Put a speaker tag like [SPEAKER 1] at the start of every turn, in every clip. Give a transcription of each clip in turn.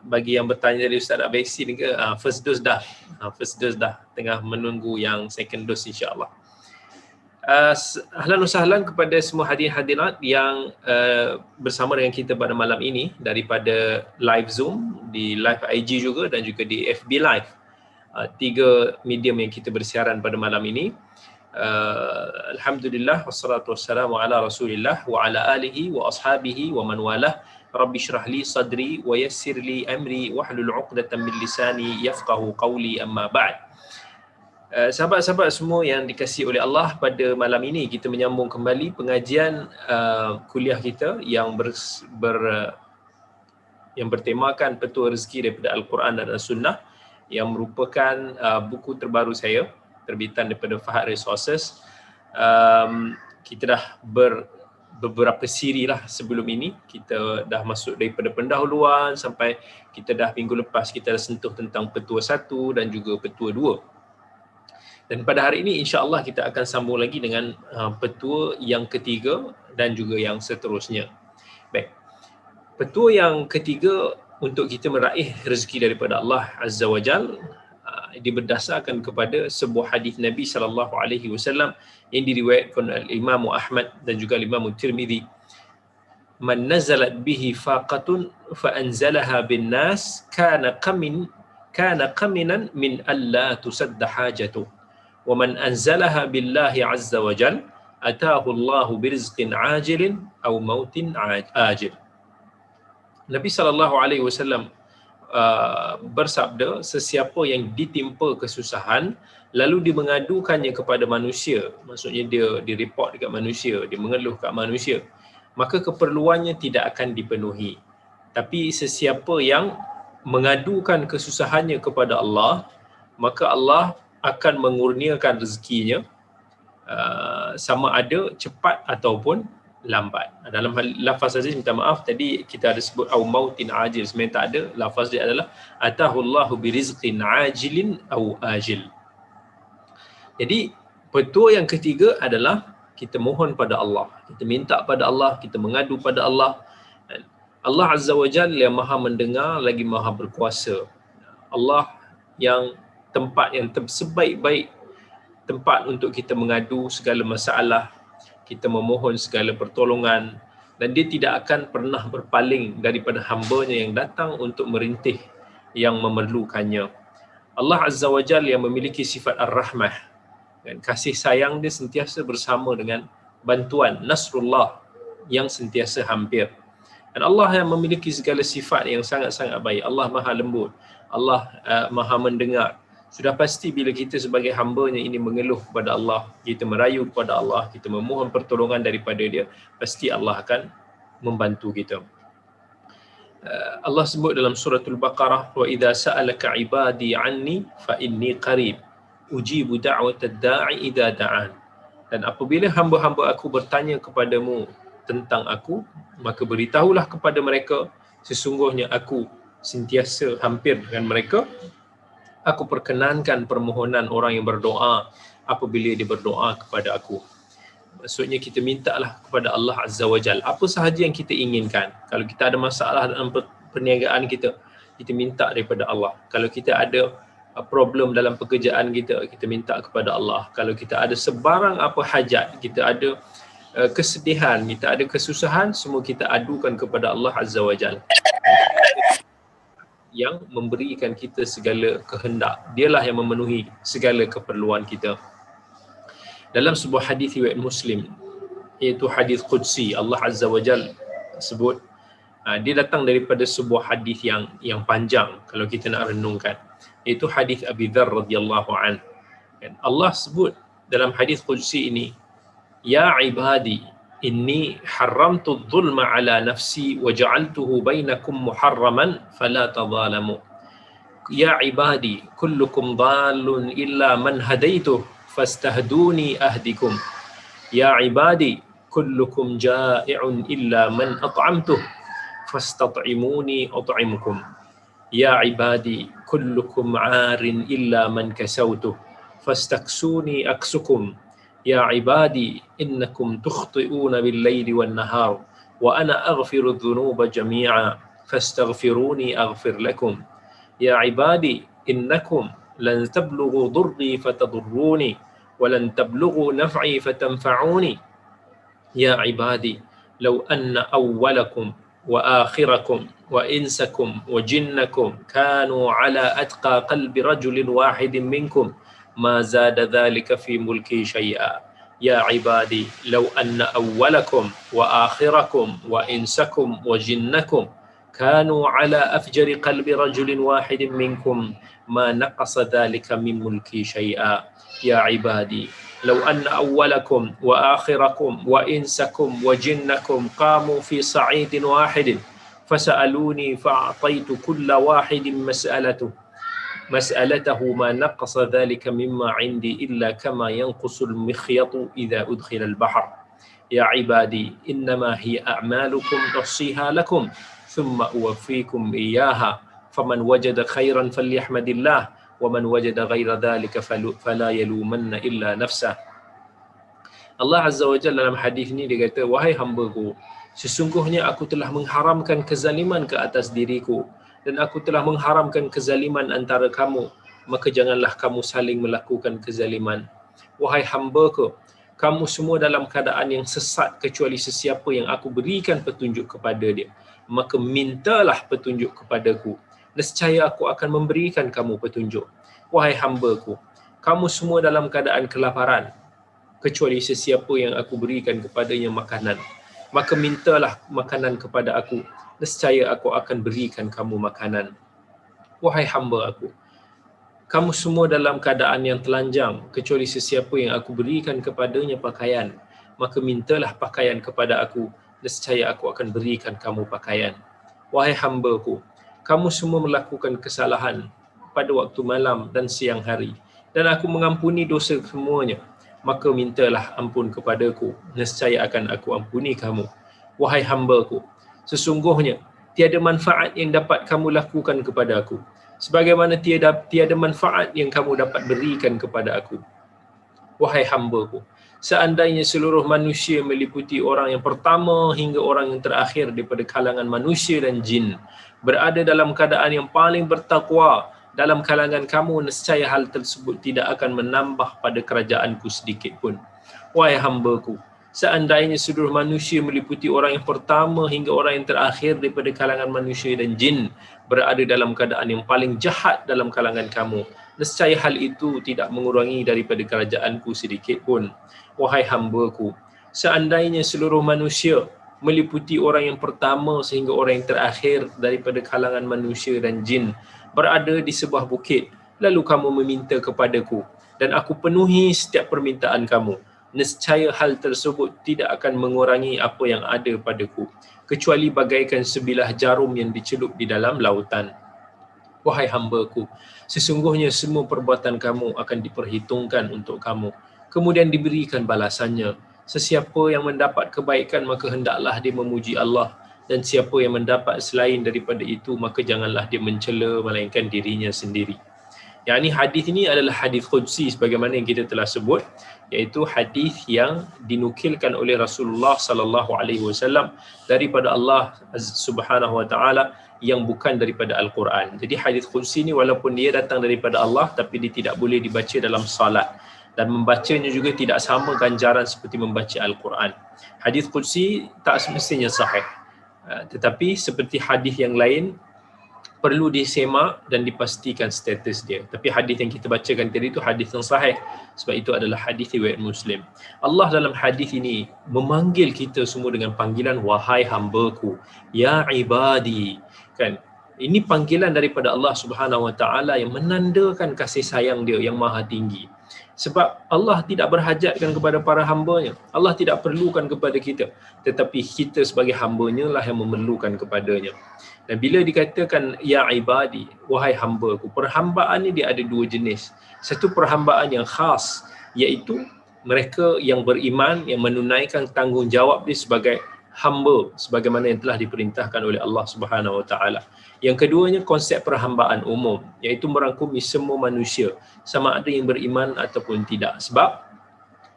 [SPEAKER 1] bagi yang bertanya dari Ustaz dah vaksin ke, first dose dah. First dose dah, tengah menunggu yang second dose insya-Allah. Ahlan wa sahlan kepada semua hadirin-hadirat yang bersama dengan kita pada malam ini daripada live Zoom, di live IG juga dan juga di FB Live. Tiga medium yang kita bersiaran pada malam ini. Alhamdulillah wassalatu wassalamu ala Rasulillah wa ala alihi wa ashabihi wa man walah. Rabbi shrah li sadri wa yassir li amri wahlul 'uqdatam min lisani yafqahu qawli, amma ba'd. Sahabat-sahabat semua yang dikasihi oleh Allah, pada malam ini kita menyambung kembali pengajian kuliah kita yang yang bertemakan petua rezeki daripada Al-Quran dan As-Sunnah, yang merupakan buku terbaru saya, terbitan daripada Fahad Resources. Kita dah beberapa siri lah sebelum ini. Kita dah masuk daripada pendahuluan sampai kita dah minggu lepas kita dah sentuh tentang petua 1 dan juga petua 2. Dan pada hari ini insya-Allah kita akan sambung lagi dengan petua yang ketiga dan juga yang seterusnya. Baik. Petua yang ketiga untuk kita meraih rezeki daripada Allah Azza wa Jal, dia berdasarkan kepada sebuah hadis Nabi sallallahu alaihi wasallam yang diriwayatkan oleh Imam Ahmad dan juga Imam Tirmizi. Man nazalat bihi faqatun fa anzalaha bin nas kana qaminan min alla tusadda hajatu. Wa man anzalaha billahi azza wa jal ataahu Allahu birizqin ajilin aw mautin ajil. Nabi sallallahu alaihi wasallam bersabda, sesiapa yang ditimpa kesusahan lalu dia mengadukannya kepada manusia, maksudnya dia direport dekat manusia, dia mengeluh kat manusia, maka keperluannya tidak akan dipenuhi. Tapi sesiapa yang mengadukan kesusahannya kepada Allah, maka Allah akan mengurniakan rezekinya, sama ada cepat ataupun lambat. Dalam lafaz Aziz, minta maaf tadi kita ada sebut au mautin ajil, sebenarnya tak ada. Lafaz dia adalah atahullahu birizqin ajilin au ajil. Jadi petua yang ketiga adalah kita mohon pada Allah, kita minta pada Allah, kita mengadu pada Allah. Allah Azza wa Jalla yang Maha mendengar lagi Maha berkuasa. Allah yang tempat yang sebaik-baik tempat untuk kita mengadu segala masalah, kita memohon segala pertolongan, dan dia tidak akan pernah berpaling daripada hamba-Nya yang datang untuk merintih yang memerlukannya. Allah Azza wa Jalla yang memiliki sifat Ar-Rahmah, dan kasih sayang dia sentiasa bersama dengan bantuan Nasrullah yang sentiasa hampir. Dan Allah yang memiliki segala sifat yang sangat-sangat baik. Allah Maha lembut, Allah Maha mendengar. Sudah pasti bila kita sebagai hamba-Nya ini mengeluh kepada Allah, kita merayu kepada Allah, kita memohon pertolongan daripada Dia, pasti Allah akan membantu kita. Allah sebut dalam suratul Baqarah, wa idza sa'alaka 'ibadi 'anni fa inni qarib ujibu da'watad da'i idza da'an. Dan apabila hamba-hamba aku bertanya kepadamu tentang aku, maka beritahulah kepada mereka, sesungguhnya aku sentiasa hampir dengan mereka. Aku perkenankan permohonan orang yang berdoa apabila dia berdoa kepada aku. Maksudnya kita mintalah kepada Allah Azza wa Jal apa sahaja yang kita inginkan. Kalau kita ada masalah dalam perniagaan kita, kita minta daripada Allah. Kalau kita ada problem dalam pekerjaan kita, kita minta kepada Allah. Kalau kita ada sebarang apa hajat, kita ada kesedihan, kita ada kesusahan, semua kita adukan kepada Allah Azza wa Jal yang memberikan kita segala kehendak. Dialah yang memenuhi segala keperluan kita. Dalam sebuah hadis riwayat Muslim, iaitu hadis qudsi, Allah Azza wa Jal sebut, dia datang daripada sebuah hadis yang panjang kalau kita nak renungkan, iaitu hadis Abi Dzar radhiyallahu an. Dan Allah sebut dalam hadis qudsi ini, ya ibadi inni haramtu adh-dhulma ala nafsi wa ja'altuhu bainakum muharraman fala tadhalamu. Ya ibadi kullukum dhalun illa man hadaituh fastahduni ahdikum. Ya ibadi kullukum ja'i'un illa man at'amtuh fastat'imuni at'imukum. Ya ibadi kullukum 'arin illa man kasawtuh fastaksuni aksukum. Ya ibadi innakum tukhti'una bil-laili wan-nahar wa ana aghfiru adh-dhunuba jami'a فاستغفروني أغفر لكم يا عبادي إنكم لن تبلغوا ضري فتضروني ولن تبلغوا نفعي فتنفعوني يا عبادي لو أن أولكم وآخركم وإنسكم وجنكم كانوا على أتقى قلب رجل واحد منكم ما زاد ذلك في ملكي شيئا يا عبادي لو أن أولكم وآخركم وإنسكم وجنكم كانوا على أفجر قلب رجل واحد منكم ما نقص ذلك من ملكي شيئا يا عبادي لو أن أولكم وآخركم وإنسكم وجنكم قاموا في صعيد واحد فسألوني فأعطيت كل واحد مسألته ما نقص ذلك مما عندي إلا كما ينقص المخيط إذا أدخل البحر يا عبادي إنما هي أعمالكم أحصيها لكم ثم أوفيكم إياها فمن وجد خيرا فليحمد الله ومن وجد غير ذلك فلا يلومن إلا نفسه. Allah Azza wa Jalla dalam hadis ni dia kata, wahai hamba-Ku, sesungguhnya aku telah mengharamkan kezaliman ke atas diriku dan aku telah mengharamkan kezaliman antara kamu, maka janganlah kamu saling melakukan kezaliman. Wahai hamba-Ku, kamu semua dalam keadaan yang sesat kecuali sesiapa yang aku berikan petunjuk kepada dia, maka mintalah petunjuk kepadaku, nescaya aku akan memberikan kamu petunjuk. Wahai hamba-Ku, kamu semua dalam keadaan kelaparan kecuali sesiapa yang aku berikan kepadanya makanan, maka mintalah makanan kepada aku, nescaya aku akan berikan kamu makanan. Wahai hamba aku, kamu semua dalam keadaan yang telanjang kecuali sesiapa yang aku berikan kepadanya pakaian, maka mintalah pakaian kepada aku, nescaya aku akan berikan kamu pakaian. Wahai hamba-Ku, kamu semua melakukan kesalahan pada waktu malam dan siang hari, dan aku mengampuni dosa semuanya, maka mintalah ampun kepadaku, nescaya akan aku ampuni kamu. Wahai hamba-Ku, sesungguhnya tiada manfaat yang dapat kamu lakukan kepada aku, sebagaimana tiada manfaat yang kamu dapat berikan kepada aku. Wahai hamba-Ku, seandainya seluruh manusia meliputi orang yang pertama hingga orang yang terakhir daripada kalangan manusia dan jin berada dalam keadaan yang paling bertakwa dalam kalangan kamu, nescaya hal tersebut tidak akan menambah pada kerajaanku sedikit pun. Wahai hamba-Ku, seandainya seluruh manusia meliputi orang yang pertama hingga orang yang terakhir daripada kalangan manusia dan jin berada dalam keadaan yang paling jahat dalam kalangan kamu, nescaya hal itu tidak mengurangi daripada kerajaanku sedikit pun. Wahai hamba-Ku, seandainya seluruh manusia meliputi orang yang pertama sehingga orang yang terakhir daripada kalangan manusia dan jin berada di sebuah bukit, lalu kamu meminta kepadaku dan aku penuhi setiap permintaan kamu, nescaya hal tersebut tidak akan mengurangi apa yang ada padaku, kecuali bagaikan sebilah jarum yang dicelup di dalam lautan. Wahai hamba-Ku, sesungguhnya semua perbuatan kamu akan diperhitungkan untuk kamu, kemudian diberikan balasannya. Sesiapa yang mendapat kebaikan maka hendaklah dia memuji Allah, dan siapa yang mendapat selain daripada itu maka janganlah dia mencela melainkan dirinya sendiri. Yang ini hadis ini adalah hadis qudsi sebagaimana yang kita telah sebut, iaitu hadis yang dinukilkan oleh Rasulullah sallallahu alaihi wasallam daripada Allah Subhanahu wa taala yang bukan daripada Al-Quran. Jadi hadis qudsi ni walaupun dia datang daripada Allah tapi dia tidak boleh dibaca dalam salat, dan membacanya juga tidak sama ganjaran seperti membaca Al-Quran. Hadis qudsi tak semestinya sahih, tetapi seperti hadis yang lain perlu disemak dan dipastikan status dia. Tapi hadis yang kita bacakan tadi itu hadis yang sahih, sebab itu adalah hadis riwayat Muslim. Allah dalam hadis ini memanggil kita semua dengan panggilan wahai hamba-Ku, ya ibadi, kan? Ini panggilan daripada Allah Subhanahu wa taala yang menandakan kasih sayang dia yang maha tinggi. Sebab Allah tidak berhajatkan kepada para hamba-Nya, Allah tidak perlukan kepada kita, tetapi kita sebagai hamba-Nya lah yang memerlukan kepadanya. Dan bila dikatakan ya ibadi, wahai hamba-Ku, perhambaan ni dia ada dua jenis. Satu perhambaan yang khas, iaitu mereka yang beriman, yang menunaikan tanggungjawab dia sebagai hamba sebagaimana yang telah diperintahkan oleh Allah Subhanahu wa taala. Yang keduanya konsep perhambaan umum, iaitu merangkumi semua manusia sama ada yang beriman ataupun tidak. Sebab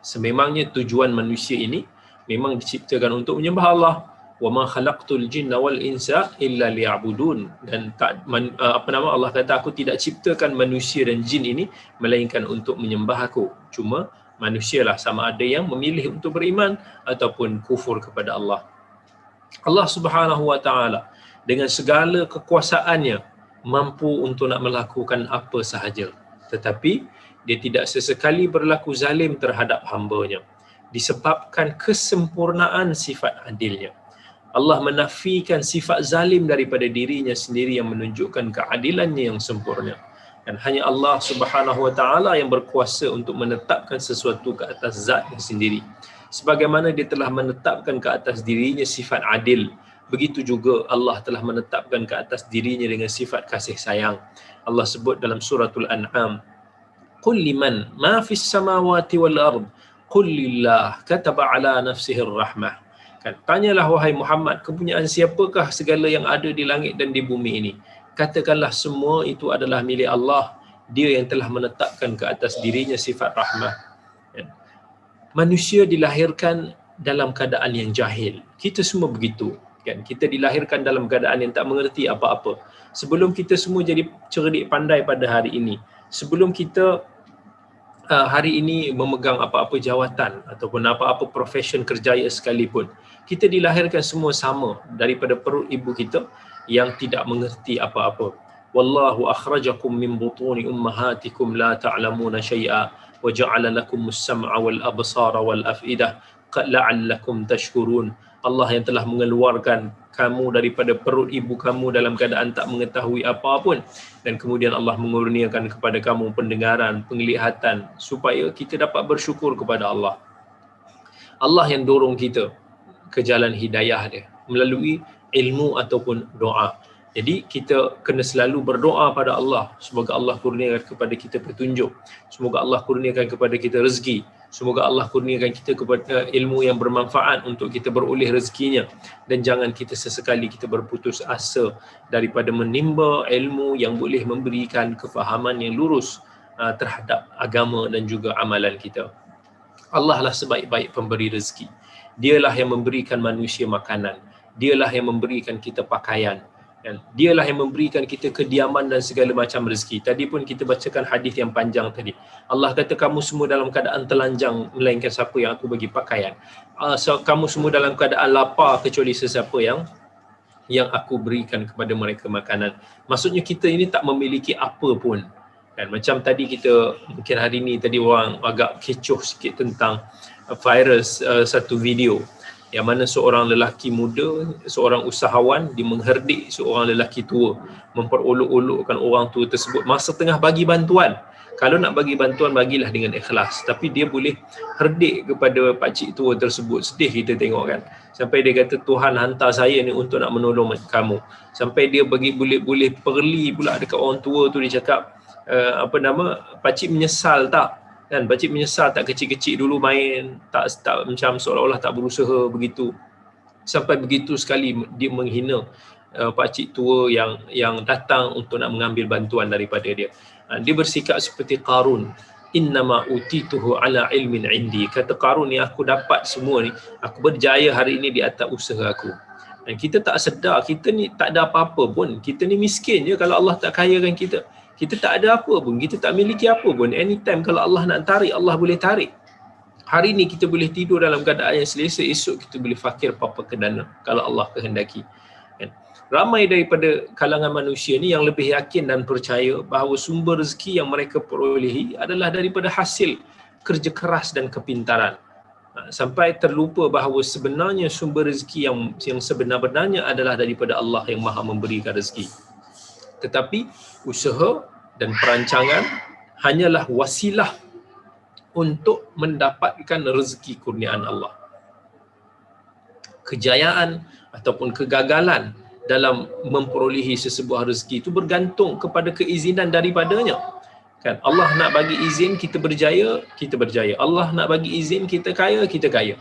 [SPEAKER 1] sememangnya tujuan manusia ini memang diciptakan untuk menyembah Allah, wa ma khalaqtul jinna wal insa illa liya'budun, dan Allah kata aku tidak ciptakan manusia dan jin ini melainkan untuk menyembah aku. Cuma manusialah sama ada yang memilih untuk beriman ataupun kufur kepada Allah. Allah Subhanahu wa taala dengan segala kekuasaannya mampu untuk nak melakukan apa sahaja, tetapi dia tidak sesekali berlaku zalim terhadap hamba-Nya disebabkan kesempurnaan sifat adilnya. Allah menafikan sifat zalim daripada dirinya sendiri yang menunjukkan keadilannya yang sempurna. Dan hanya Allah Subhanahu wa taala yang berkuasa untuk menetapkan sesuatu ke atas zatnya sendiri. Sebagaimana dia telah menetapkan ke atas dirinya sifat adil, begitu juga Allah telah menetapkan ke atas dirinya dengan sifat kasih sayang. Allah sebut dalam suratul An'am, "Qul liman ma fis samawati wal ard, qul lillah kataba ala nafsihi rahmah." Kan, tanyalah wahai Muhammad, kepunyaan siapakah segala yang ada di langit dan di bumi ini? Katakanlah semua itu adalah milik Allah. Dia yang telah menetapkan ke atas dirinya sifat rahmah. Manusia dilahirkan dalam keadaan yang jahil. Kita semua begitu. Kan? Kita dilahirkan dalam keadaan yang tak mengerti apa-apa. Sebelum kita semua jadi cerdik pandai pada hari ini, sebelum kita hari ini memegang apa-apa jawatan ataupun apa-apa profession kerjaya sekalipun, kita dilahirkan semua sama daripada perut ibu kita yang tidak mengerti apa-apa. Wallahu akhrajakum min butuni ummahatikum la ta'lamuna syai'a wa ja'ala lakumus sam'a wal absara wal af'idah la'allakum tashkurun. Allah yang telah mengeluarkan kamu daripada perut ibu kamu dalam keadaan tak mengetahui apa pun, dan kemudian Allah mengurniakan kepada kamu pendengaran, penglihatan, supaya kita dapat bersyukur kepada Allah. Allah yang dorong kita ke jalan hidayah dia melalui ilmu ataupun doa. Jadi kita kena selalu berdoa pada Allah, semoga Allah kurniakan kepada kita petunjuk, semoga Allah kurniakan kepada kita rezeki, semoga Allah kurniakan kita kepada ilmu yang bermanfaat untuk kita beroleh rezekinya, dan jangan kita sesekali kita berputus asa daripada menimba ilmu yang boleh memberikan kefahaman yang lurus terhadap agama dan juga amalan kita. Allah lah sebaik-baik pemberi rezeki. Dialah yang memberikan manusia makanan, dialah yang memberikan kita pakaian, dan dialah yang memberikan kita kediaman dan segala macam rezeki. Tadi pun kita bacakan hadis yang panjang tadi. Allah kata kamu semua dalam keadaan telanjang melainkan siapa yang aku bagi pakaian. Kamu semua dalam keadaan lapar kecuali sesiapa yang aku berikan kepada mereka makanan. Maksudnya kita ini tak memiliki apa pun. Kan, macam tadi kita, mungkin hari ni tadi orang agak kecoh sikit tentang virus satu video yang mana seorang lelaki muda, seorang usahawan, dia mengherdik seorang lelaki tua, memperolok-olokkan orang tua tersebut masa tengah bagi bantuan. Kalau nak bagi bantuan, bagilah dengan ikhlas, tapi dia boleh herdik kepada pakcik tua tersebut. Sedih kita tengok kan, sampai dia kata Tuhan hantar saya ni untuk nak menolong kamu. Sampai dia bagi boleh perli pula dekat orang tua tu, dia cakap pakcik menyesal tak? Kan, pakcik menyesal tak kecil-kecil dulu main, tak macam seolah-olah tak berusaha begitu. Sampai begitu sekali dia menghina pakcik tua yang datang untuk nak mengambil bantuan daripada dia. Dia bersikap seperti Qarun. Innama utituhu ala ilmin indi. Kata Qarun ni, aku dapat semua ni, aku berjaya hari ini di atas usaha aku. Dan kita tak sedar, kita ni tak ada apa-apa pun. Kita ni miskin je kalau Allah tak kayakan kita. Kita tak ada apa pun, kita tak miliki apa pun. Anytime kalau Allah nak tarik, Allah boleh tarik. Hari ni kita boleh tidur dalam keadaan yang selesa, esok kita boleh fakir papa kedana kalau Allah kehendaki. Ramai daripada kalangan manusia ni yang lebih yakin dan percaya bahawa sumber rezeki yang mereka perolehi adalah daripada hasil kerja keras dan kepintaran. Sampai terlupa bahawa sebenarnya sumber rezeki yang sebenar-benarnya adalah daripada Allah yang Maha memberikan rezeki. Tetapi usaha dan perancangan hanyalah wasilah untuk mendapatkan rezeki kurniaan Allah. Kejayaan ataupun kegagalan dalam memperolehi sesebuah rezeki itu bergantung kepada keizinan daripadanya. Kan, Allah nak bagi izin kita berjaya, kita berjaya. Allah nak bagi izin kita kaya, kita kaya.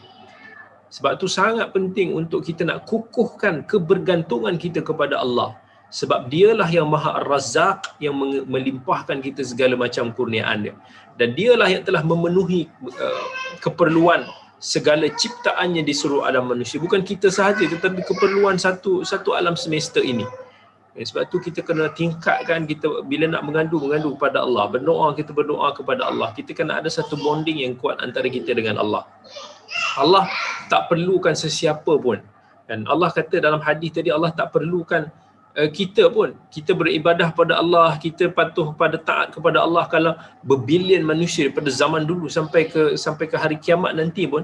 [SPEAKER 1] Sebab tu sangat penting untuk kita nak kukuhkan kebergantungan kita kepada Allah. Sebab dialah yang Maha Ar-Razzaq, yang melimpahkan kita segala macam kurniaan dia. Dan dialah yang telah memenuhi keperluan segala ciptaannya di seluruh alam manusia. Bukan kita sahaja, tetapi keperluan satu alam semesta ini. Sebab tu kita kena tingkatkan, kita bila nak mengadu kepada Allah, berdoa kepada Allah. Kita kena ada satu bonding yang kuat antara kita dengan Allah. Allah tak perlukan sesiapa pun. Dan Allah kata dalam hadis tadi, Allah tak perlukan kita pun. Kita beribadah pada Allah, kita patuh pada taat kepada Allah. Kalau berbilion manusia daripada zaman dulu sampai ke hari kiamat nanti pun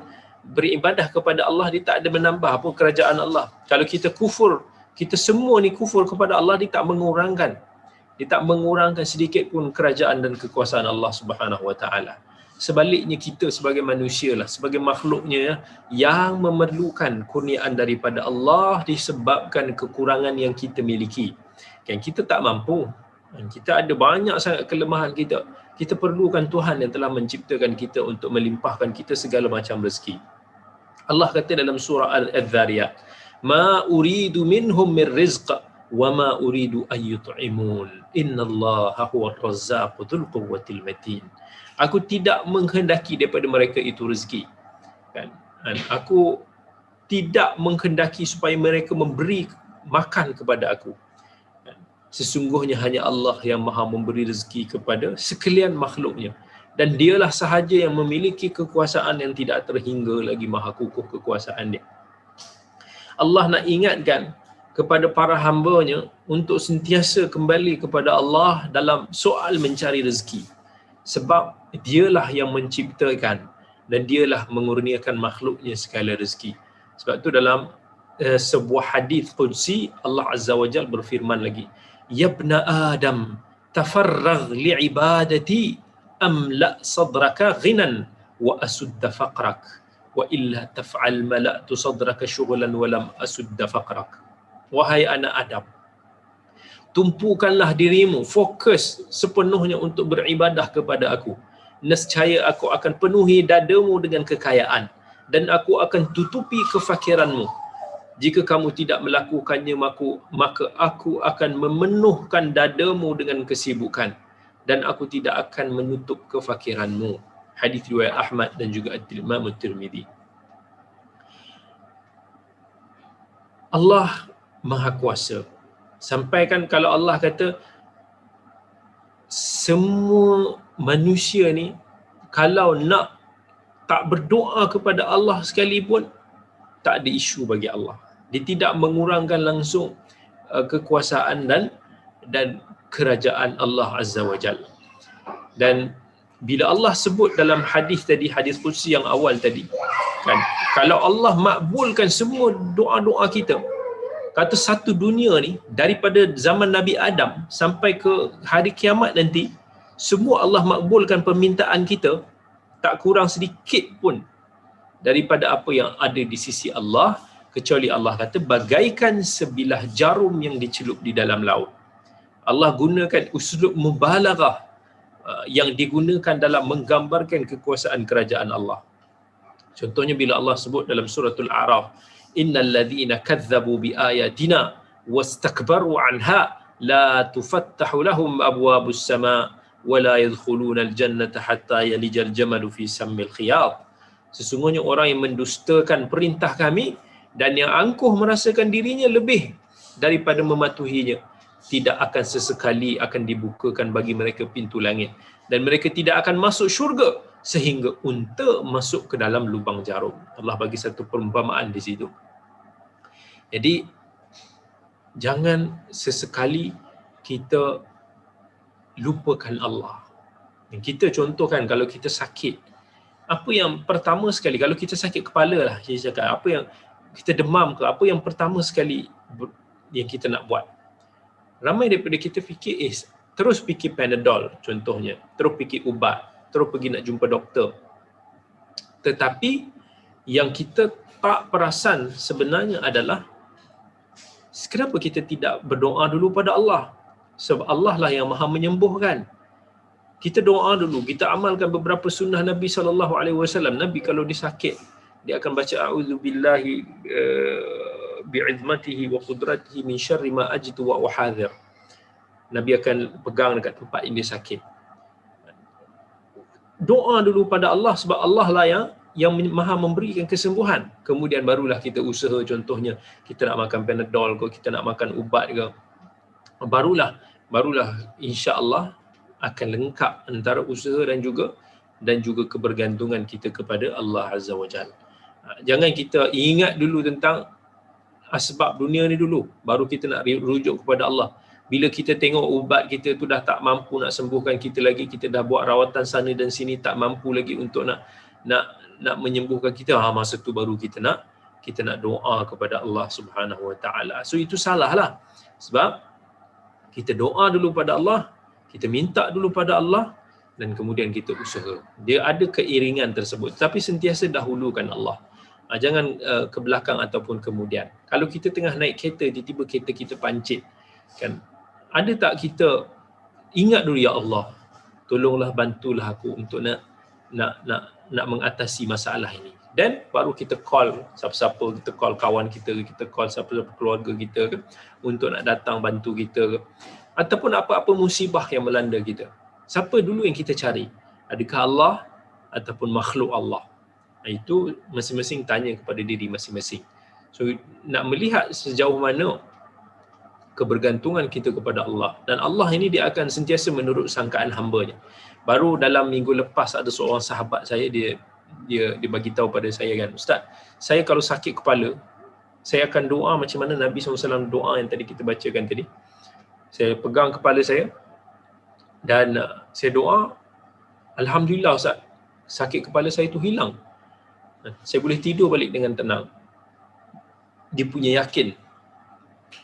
[SPEAKER 1] beribadah kepada Allah, dia tak ada menambah pun kerajaan Allah. Kalau kita kufur, kita semua ni kufur kepada Allah, dia tak mengurangkan sedikit pun kerajaan dan kekuasaan Allah Subhanahu Wa Taala. Sebaliknya, kita sebagai manusia lah, sebagai makhluknya yang memerlukan kurniaan daripada Allah disebabkan kekurangan yang kita miliki. Kan kita tak mampu, kita ada banyak sangat kelemahan kita. Kita perlukan Tuhan yang telah menciptakan kita untuk melimpahkan kita segala macam rezeki. Allah kata dalam surah Al-Dhariyat, ma uridu minhum min rizq wa ma uridu an yut'imun innallaha huwar razzaqu dzul quwwatil matin. Aku tidak menghendaki daripada mereka itu rezeki, kan? Aku tidak menghendaki supaya mereka memberi makan kepada aku. Sesungguhnya hanya Allah yang maha memberi rezeki kepada sekalian makhluknya, dan dialah sahaja yang memiliki kekuasaan yang tidak terhingga lagi, maha kukuh kekuasaan dia. Allah nak ingatkan kepada para hamba-Nya untuk sentiasa kembali kepada Allah dalam soal mencari rezeki. Sebab dialah yang menciptakan dan dialah mengurniakan makhluknya segala rezeki. Sebab tu dalam sebuah hadis qudsi, Allah Azza wa Jalla berfirman lagi, ya ibna Adam tafarragh li'ibadati amla sadraka ghinan wa asudda faqrak wa illa taf'al mala'tu sadraka syughlan wa lam asudda faqrak. Wahai anak Adam, tumpukanlah dirimu, fokus sepenuhnya untuk beribadah kepada aku. Nescaya aku akan penuhi dadamu dengan kekayaan dan aku akan tutupi kefakiranmu. Jika kamu tidak melakukannya, maka aku akan memenuhkan dadamu dengan kesibukan dan aku tidak akan menutup kefakiranmu. Hadis riwayat Ahmad dan juga Imam At-Tirmidzi. Allah Maha Kuasa. Sampaikan kalau Allah kata semua manusia ni kalau nak tak berdoa kepada Allah sekalipun, tak ada isu bagi Allah. Dia tidak mengurangkan langsung kekuasaan dan kerajaan Allah Azza wa Jalla. Dan bila Allah sebut dalam hadis tadi, hadis qudsi yang awal tadi, kan, kalau Allah makbulkan semua doa-doa kita, kata satu dunia ni daripada zaman Nabi Adam sampai ke hari kiamat nanti, semua Allah makbulkan permintaan kita, tak kurang sedikit pun daripada apa yang ada di sisi Allah, kecuali Allah kata bagaikan sebilah jarum yang dicelup di dalam laut. Allah gunakan uslub mubalaghah yang digunakan dalam menggambarkan kekuasaan kerajaan Allah. Contohnya bila Allah sebut dalam suratul A'raf, innal ladzina kadzdzabu biayatina wastakbaru anha la tufattahu lahum abwabus sama wa la yadkhulunal jannata hatta yalijal jamalu fi sammil khiyat. Sesungguhnya orang yang mendustakan perintah kami dan yang angkuh merasakan dirinya lebih daripada mematuhinya, tidak akan sesekali akan dibukakan bagi mereka pintu langit, dan mereka tidak akan masuk syurga sehingga unta masuk ke dalam lubang jarum. Allah bagi satu perumpamaan di situ. Jadi jangan sesekali kita lupakan Allah. Kita contohkan kalau kita sakit, apa yang pertama sekali, kalau kita sakit kepala lah, saya cakap, apa yang kita demam ke, apa yang pertama sekali yang kita nak buat? Ramai daripada kita fikir, terus fikir Panadol contohnya, terus fikir ubat, terus pergi nak jumpa doktor. Tetapi yang kita tak perasan sebenarnya adalah kenapa kita tidak berdoa dulu pada Allah? Sebab Allah lah yang maha menyembuhkan. Kita doa dulu, kita amalkan beberapa sunnah Nabi SAW. Nabi kalau dia sakit, dia akan baca a'udzubillahi bi'izmatihi wa qudratihi min syarri ma ajidu wa uhadhir. Nabi akan pegang dekat tempat yang dia sakit. Doa dulu pada Allah, sebab Allah lah yang yang maha memberikan kesembuhan. Kemudian barulah kita usaha, contohnya kita nak makan Panadol ke, kita nak makan ubat ke, barulah insya-Allah akan lengkap antara usaha dan juga kebergantungan kita kepada Allah Azza wa Jalla. Jangan kita ingat dulu tentang asbab dunia ni dulu, baru kita nak rujuk kepada Allah. Bila kita tengok ubat kita tu dah tak mampu nak sembuhkan kita lagi, kita dah buat rawatan sana dan sini tak mampu lagi untuk nak menyembuhkan kita, masa tu baru kita nak doa kepada Allah Subhanahu wa taala. So itu salah lah. Sebab kita doa dulu pada Allah, kita minta dulu pada Allah, dan kemudian kita usaha. Dia ada keiringan tersebut, tapi sentiasa dahulukan Allah. Jangan ke belakang ataupun kemudian. Kalau kita tengah naik kereta, tiba-tiba kereta kita pancit, kan? Ada tak kita ingat dulu, ya Allah, tolonglah, bantulah aku untuk nak mengatasi masalah ini. Dan baru kita call siapa-siapa, kita call kawan kita call siapa-siapa keluarga kita untuk nak datang bantu kita, ataupun apa-apa musibah yang melanda kita. Siapa dulu yang kita cari? Adakah Allah ataupun makhluk Allah? Itu masing-masing tanya kepada diri masing-masing. So nak melihat sejauh mana kebergantungan kita kepada Allah, dan Allah ini dia akan sentiasa menurut sangkaan hamba-Nya. Baru dalam minggu lepas ada seorang sahabat saya, dia bagi tahu pada saya, kan, Ustaz, saya kalau sakit kepala, saya akan doa macam mana Nabi SAW doa yang tadi kita bacakan tadi. Saya pegang kepala saya dan saya doa, alhamdulillah Ustaz, sakit kepala saya itu hilang. Saya boleh tidur balik dengan tenang. Dia punya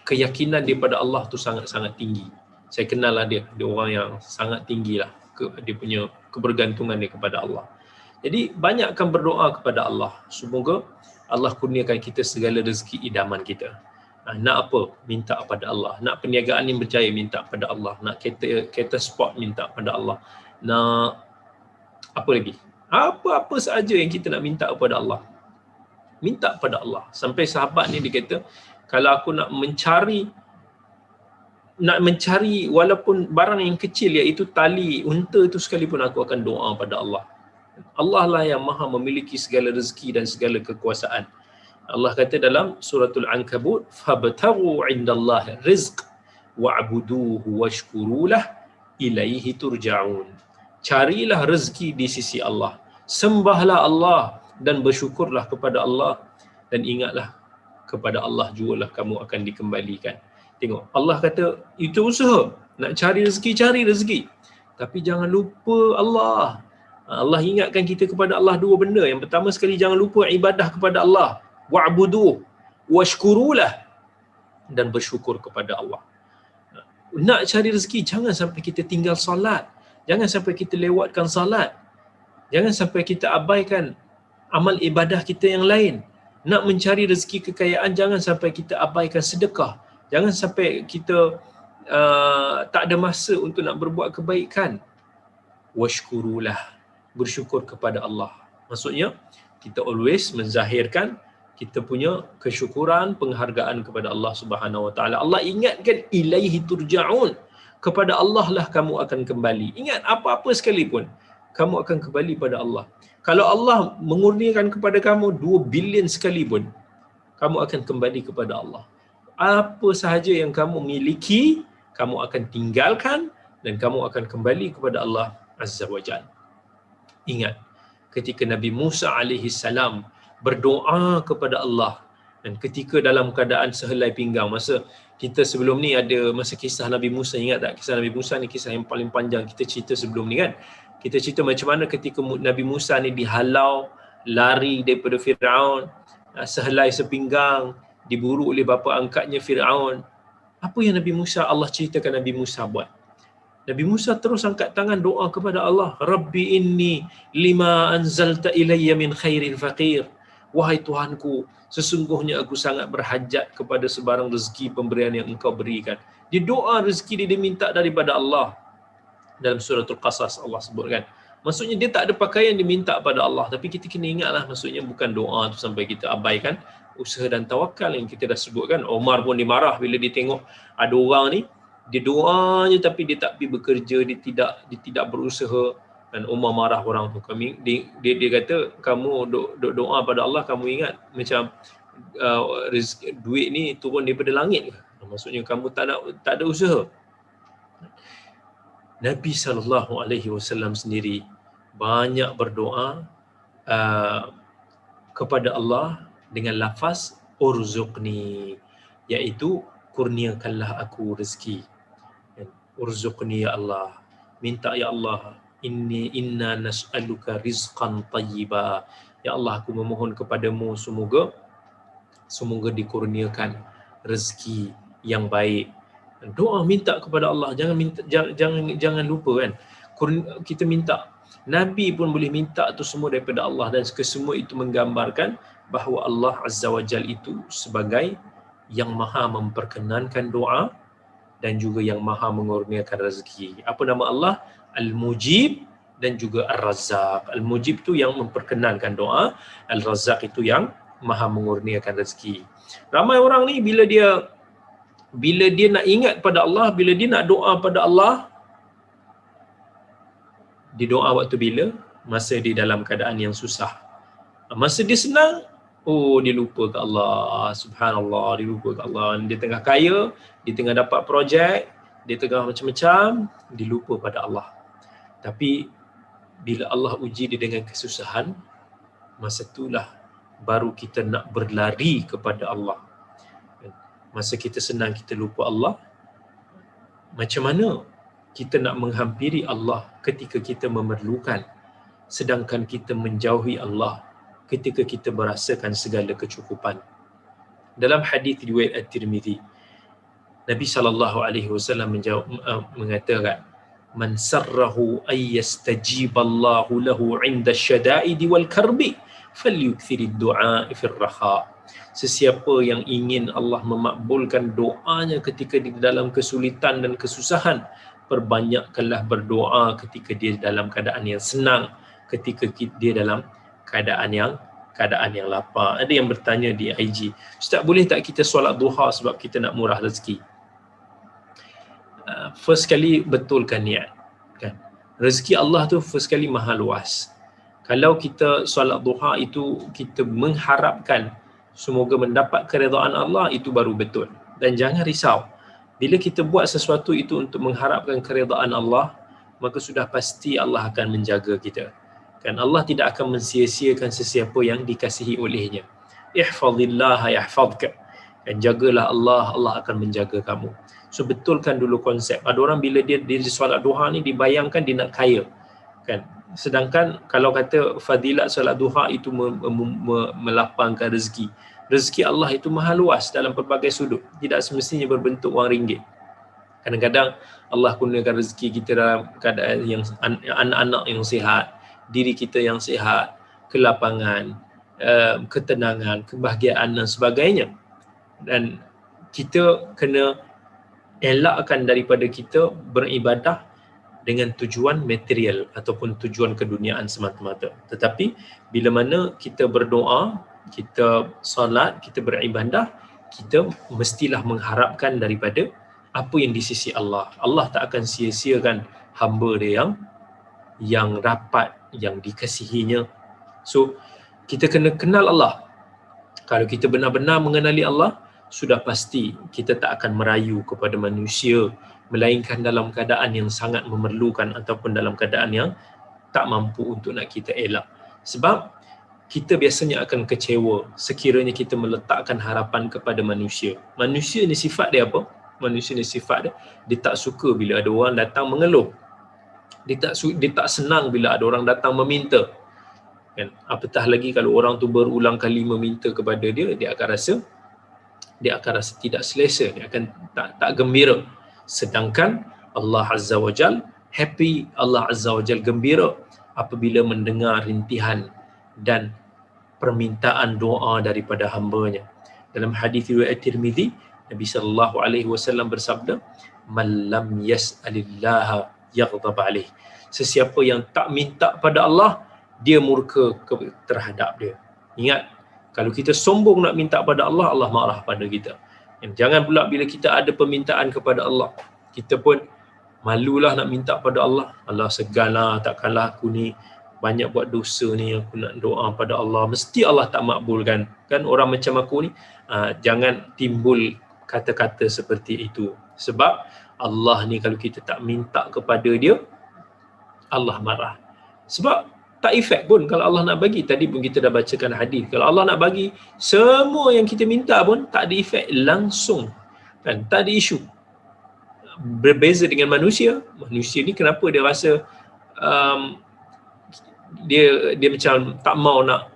[SPEAKER 1] keyakinan daripada Allah tu sangat-sangat tinggi. Saya kenal lah dia orang yang sangat tinggi lah dia punya kebergantungan dia kepada Allah. Jadi banyakkan berdoa kepada Allah. Semoga Allah kurniakan kita segala rezeki idaman kita. Nak apa? Minta kepada Allah. Nak perniagaan yang berjaya, minta kepada Allah. Nak kereta sport, minta kepada Allah. Nak apa lagi? Apa-apa sahaja yang kita nak minta kepada Allah, minta kepada Allah. Sampai sahabat ni dia kata, kalau aku nak mencari walaupun barang yang kecil, iaitu tali unta itu sekalipun, aku akan doa pada Allah. Allah lah yang maha memiliki segala rezeki dan segala kekuasaan. Allah kata dalam suratul Ankabut, fabtaghu indallahi rizq wa'buduhu washkurulah ilaihi turja'un. Carilah rezeki di sisi Allah, sembahlah Allah dan bersyukurlah kepada Allah, dan ingatlah kepada Allah jugalah kamu akan dikembalikan. Tengok, Allah kata itu usaha, nak cari rezeki, tapi jangan lupa Allah. Allah ingatkan kita kepada Allah dua benda. Yang pertama sekali, jangan lupa ibadah kepada Allah, wa'buduh washkurulah, dan bersyukur kepada Allah. Nak cari rezeki, jangan sampai kita tinggal solat, jangan sampai kita lewatkan salat, jangan sampai kita abaikan amal ibadah kita yang lain. Nak mencari rezeki kekayaan, jangan sampai kita abaikan sedekah, jangan sampai kita tak ada masa untuk nak berbuat kebaikan. Washkurulah, bersyukur kepada Allah. Maksudnya kita always menzahirkan kita punya kesyukuran, penghargaan kepada Allah Subhanahu Wa Taala. Allah ingatkan ilaihi turja'un, kepada Allah lah kamu akan kembali. Ingat, apa-apa sekalipun kamu akan kembali pada Allah. Kalau Allah mengurniakan kepada kamu 2 bilion sekalipun, kamu akan kembali kepada Allah. Apa sahaja yang kamu miliki, kamu akan tinggalkan dan kamu akan kembali kepada Allah Azza wa Jalla. Ingat, ketika Nabi Musa alaihi salam berdoa kepada Allah, dan ketika dalam keadaan sehelai pinggang, masa kita sebelum ni ada masa kisah Nabi Musa, ingat tak? Kisah Nabi Musa ni kisah yang paling panjang kita cerita sebelum ni, kan? Kita cerita macam mana ketika Nabi Musa ni dihalau, lari daripada Fir'aun, sehelai sepinggang, diburu oleh bapa angkatnya Fir'aun. Apa yang Nabi Musa, Allah ceritakan Nabi Musa buat? Nabi Musa terus angkat tangan doa kepada Allah, Rabbi inni lima anzalta ilayya min khairin faqir. Wahai Tuhanku, sesungguhnya aku sangat berhajat kepada sebarang rezeki pemberian yang Engkau berikan. Dia doa rezeki dia minta daripada Allah. Dalam suratul Qasas Allah sebutkan. Maksudnya dia tak ada pakaian dia minta pada Allah, tapi kita kena ingatlah, maksudnya bukan doa tu sampai kita abaikan usaha dan tawakal yang kita dah sebutkan. Omar pun dimarah bila dia tengok ada orang ni, dia doanya tapi dia tak pergi bekerja, dia tidak berusaha. Dan Umar marah orang tu. Dia kata, kamu duk doa pada Allah, kamu ingat macam rezeki, duit ni turun daripada langit ke? Maksudnya kamu tak ada usaha. Nabi SAW sendiri banyak berdoa kepada Allah dengan lafaz urzuqni, iaitu kurniakanlah aku rezeki. Urzuqni ya Allah, minta ya Allah, inna nas'aluka rizqan tayyiba, ya Allah aku memohon kepadamu semoga dikurniakan rezeki yang baik. Doa minta kepada Allah, jangan lupa kan, kita minta. Nabi pun boleh minta tu semua daripada Allah, dan kesemua itu menggambarkan bahawa Allah Azza wa Jal itu sebagai yang maha memperkenankan doa dan juga yang maha mengurniakan rezeki. Apa nama Allah? Al-Mujib dan juga Ar-Razzaq. Al-Mujib tu yang memperkenankan doa, Al-Razzaq itu yang maha mengurniakan rezeki. Ramai orang ni bila dia nak ingat pada Allah, bila dia nak doa pada Allah, dia doa waktu bila? Masa dia dalam keadaan yang susah. Masa dia senang, dia lupa ke Allah. Subhanallah, dia lupa ke Allah. Dia tengah kaya, dia tengah dapat projek, dia tengah macam-macam, dia lupa pada Allah. Tapi bila Allah uji dia dengan kesusahan, masa itulah baru kita nak berlari kepada Allah. Masa kita senang kita lupa Allah, macam mana kita nak menghampiri Allah ketika kita memerlukan, sedangkan kita menjauhi Allah ketika kita merasakan segala kecukupan. Dalam hadis riwayat At-Tirmizi, Nabi SAW mengatakan, man sarrahu ay yastajiballahu lahu 'inda syada'idi wal karbi falyukthirid du'a fil raha. Sesiapa yang ingin Allah memakbulkan doanya ketika di dalam kesulitan dan kesusahan, perbanyakkanlah berdoa ketika dia dalam keadaan yang senang, ketika dia dalam keadaan yang lapar. Ada yang bertanya di IG, Ustaz, boleh tak kita solat duha sebab kita nak murah rezeki? First kali betulkan niat, kan? Rezeki Allah tu first kali maha luas. Kalau kita solat duha itu kita mengharapkan semoga mendapat keredaan Allah, itu baru betul. Dan jangan risau, bila kita buat sesuatu itu untuk mengharapkan keredaan Allah, maka sudah pasti Allah akan menjaga kita. Kan Allah tidak akan mensia-siakan sesiapa yang dikasihi olehnya. Ihfazillaha yahfazka. Dan jagalah Allah, Allah akan menjaga kamu. So betulkan dulu konsep. Ada orang bila dia solat duha ni dibayangkan dia nak kaya, kan? Sedangkan kalau kata fadilat solat duha itu melapangkan rezeki. Rezeki Allah itu maha luas dalam pelbagai sudut. Tidak semestinya berbentuk wang ringgit. Kadang-kadang Allah gunakan rezeki kita dalam keadaan yang anak-anak yang sihat, diri kita yang sihat, kelapangan, ketenangan, kebahagiaan dan sebagainya. Dan kita kena elakkan daripada kita beribadah dengan tujuan material ataupun tujuan keduniaan semata-mata. Tetapi bila mana kita berdoa, kita solat, kita beribadah, kita mestilah mengharapkan daripada apa yang di sisi Allah. Allah tak akan sia-siakan hamba dia yang rapat, yang dikasihinya. So kita kena kenal Allah. Kalau kita benar-benar mengenali Allah, sudah pasti kita tak akan merayu kepada manusia, melainkan dalam keadaan yang sangat memerlukan ataupun dalam keadaan yang tak mampu untuk nak kita elak. Sebab kita biasanya akan kecewa sekiranya kita meletakkan harapan kepada manusia. Manusia ni sifat dia apa? Manusia ni sifat dia tak suka bila ada orang datang mengeluh. Dia tak senang bila ada orang datang meminta. Kan? Apatah lagi kalau orang tu berulang kali meminta kepada dia, dia akan rasa tidak selesa, dia akan tak gembira. Sedangkan Allah Azza wa Jal happy, Allah Azza wa Jal gembira apabila mendengar rintihan dan permintaan doa daripada hamba-Nya. Dalam hadis riwayat Tirmizi, Nabi sallallahu alaihi wasallam bersabda, "Man lam yas'alillaha yaghdab alaih." Sesiapa yang tak minta pada Allah, dia murka terhadap dia. Ingat, kalau kita sombong nak minta pada Allah, Allah marah pada kita. Jangan pula bila kita ada permintaan kepada Allah, kita pun malulah nak minta pada Allah. Allah seganlah, takkanlah aku ni banyak buat dosa ni, aku nak doa pada Allah mesti Allah tak makbulkan. Kan orang macam aku ni, jangan timbul kata-kata seperti itu. Sebab Allah ni kalau kita tak minta kepada dia, Allah marah. Sebab tak efek pun kalau Allah nak bagi. Tadi pun kita dah bacakan hadis. Kalau Allah nak bagi, semua yang kita minta pun tak ada efek langsung. Kan? Tak ada isu. Berbeza dengan manusia. Manusia ni kenapa dia rasa dia macam tak mau nak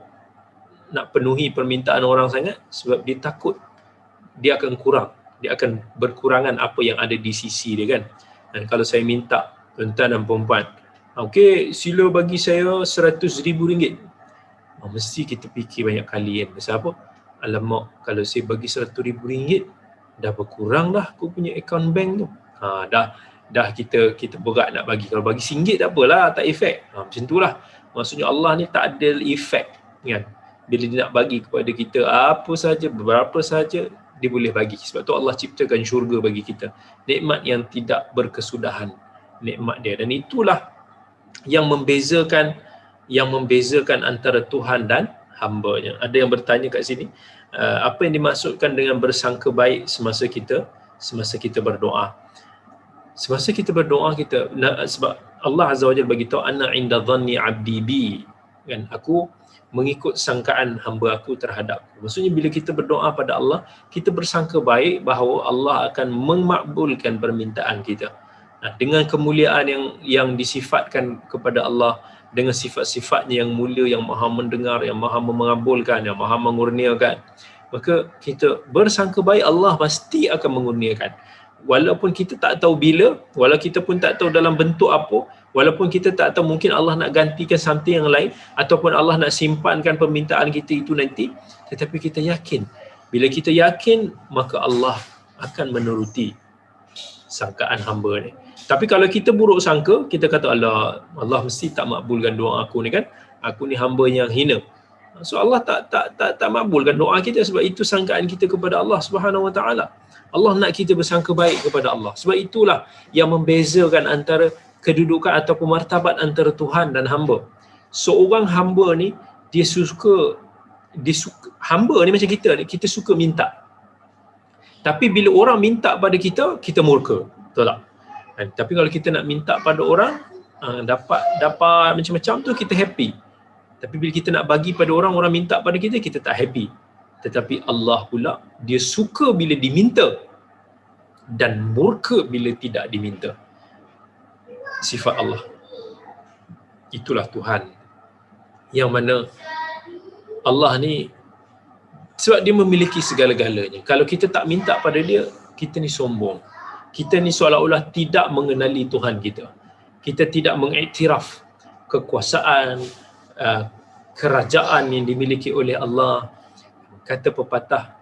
[SPEAKER 1] penuhi permintaan orang sangat? Sebab dia takut dia akan kurang. Dia akan berkurangan apa yang ada di sisi dia kan. Dan kalau saya minta, tuan-tuan dan puan-puan, okey, sila bagi saya RM100,000. Mesti kita fikir banyak kali kan. Pasal apa? Alamak, kalau saya bagi RM100,000, dah berkurang dah aku punya akaun bank tu. Dah kita berat nak bagi. Kalau bagi RM1 tak apalah, tak efek. Macam itulah. Maksudnya Allah ni tak ada efek kan. Bila dia nak bagi kepada kita apa saja, berapa saja, dia boleh bagi. Sebab tu Allah ciptakan syurga bagi kita. Nikmat yang tidak berkesudahan. Nikmat dia. Dan itulah yang membezakan antara Tuhan dan hamba-Nya. Ada yang bertanya kat sini, apa yang dimaksudkan dengan bersangka baik semasa kita berdoa? Semasa kita berdoa sebab Allah Azza wa Jalla bagi tahu ana inda dhanni 'abdi bi, kan, aku mengikut sangkaan hamba aku terhadap. Maksudnya bila kita berdoa pada Allah, kita bersangka baik bahawa Allah akan memakbulkan permintaan kita. Dengan kemuliaan yang disifatkan kepada Allah, dengan sifat-sifatnya yang mulia, yang maha mendengar, yang maha mengabulkan, yang maha mengurniakan, maka kita bersangka baik Allah pasti akan mengurniakan. Walaupun kita tak tahu bila, walaupun kita pun tak tahu dalam bentuk apa, walaupun kita tak tahu mungkin Allah nak gantikan something yang lain, ataupun Allah nak simpankan permintaan kita itu nanti, tetapi kita yakin. Bila kita yakin, maka Allah akan menuruti sangkaan hamba ni. Tapi kalau kita buruk sangka, kita kata Allah mesti tak makbulkan doa aku ni kan, aku ni hamba yang hina. So Allah tak makbulkan doa kita sebab itu sangkaan kita kepada Allah Subhanahu Wa Taala. Allah nak kita bersangka baik kepada Allah. Sebab itulah yang membezakan antara kedudukan ataupun martabat antara Tuhan dan hamba. Seorang hamba ni dia suka hamba ni macam kita suka minta. Tapi bila orang minta pada kita, kita murka. Betul tak? Tapi kalau kita nak minta pada orang, dapat macam-macam tu, kita happy. Tapi bila kita nak bagi pada orang, orang minta pada kita, kita tak happy. Tetapi Allah pula, dia suka bila diminta dan murka bila tidak diminta. Sifat Allah. Itulah Tuhan. Yang mana Allah ni, sebab dia memiliki segala-galanya. Kalau kita tak minta pada dia, kita ni sombong. Kita ni seolah-olah tidak mengenali Tuhan kita. Kita tidak mengiktiraf kekuasaan, kerajaan yang dimiliki oleh Allah. Kata pepatah,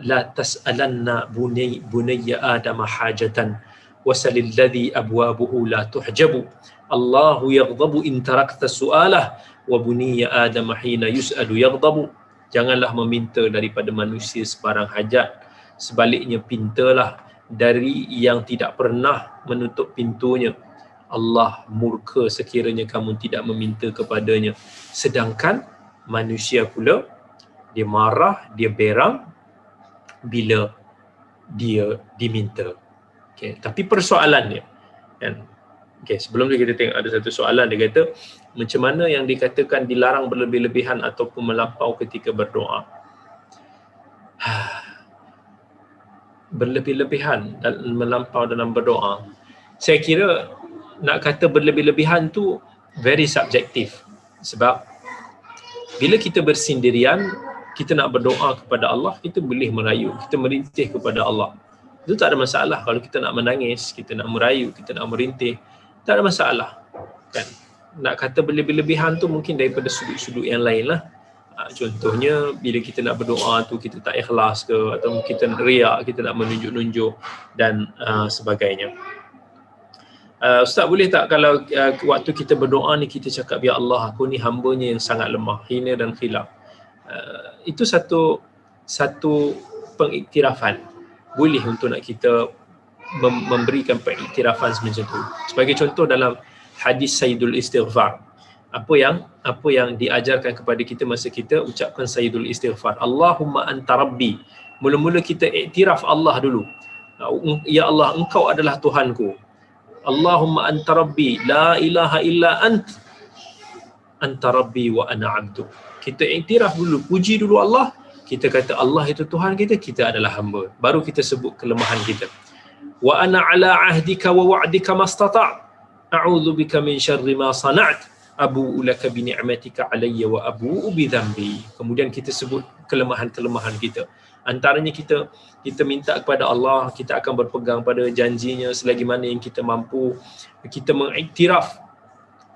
[SPEAKER 1] la tas'alanna bunayya adam hajatan wasalil ladzi abwabuhu la tuhjabu. Allahu yaghdabu in tarakta su'alah wa bunayya adam hina yus'alu yaghdabu. Janganlah meminta daripada manusia sebarang hajat, sebaliknya pintalah dari yang tidak pernah menutup pintunya. Allah murka sekiranya kamu tidak meminta kepadanya. Sedangkan manusia pula, dia marah, dia berang bila dia diminta. Okay. Tapi persoalannya, kan? Okay, sebelum kita tengok ada satu soalan, dia kata macam mana yang dikatakan dilarang berlebih-lebihan ataupun melampau ketika berdoa. Berlebih-lebihan dan melampau dalam berdoa, saya kira nak kata berlebih-lebihan tu very subjektif. Sebab bila kita bersendirian, kita nak berdoa kepada Allah, kita boleh merayu, kita merintih kepada Allah. Itu tak ada masalah. Kalau kita nak menangis, kita nak merayu, kita nak merintih, tak ada masalah. Kan? Nak kata berlebih-lebihan tu mungkin daripada sudut-sudut yang lain lah. Contohnya bila kita nak berdoa tu kita tak ikhlas ke, atau kita nak riak, kita nak menunjuk-nunjuk dan sebagainya. Ustaz boleh tak kalau waktu kita berdoa ni kita cakap, ya Allah, aku ni hamba-Nya yang sangat lemah, hina dan khilaf. Itu satu pengiktirafan. Boleh untuk nak kita memberikan pengiktirafan semacam itu. Sebagai contoh dalam hadis Sayyidul Istighfar, apa yang diajarkan kepada kita masa kita ucapkan Sayyidul Istighfar, Allahumma anta rabbi. Mula-mula kita iktiraf Allah dulu. Ya Allah, engkau adalah Tuhanku. Allahumma anta rabbi, la ilaha illa anta rabbi wa ana abdu. Kita iktiraf dulu, puji dulu Allah. Kita kata Allah itu Tuhan kita, kita adalah hamba. Baru kita sebut kelemahan kita. Wa ana ala ahdika wa wa'dika mastata'. A'udzu bika min syarri ma sana'at. Abu'u laka bi ni'matika alayya wa abu'u bi dhanbi. Kemudian kita sebut kelemahan-kelemahan kita. Antaranya kita minta kepada Allah, kita akan berpegang pada janjinya selagi mana yang kita mampu. Kita mengiktiraf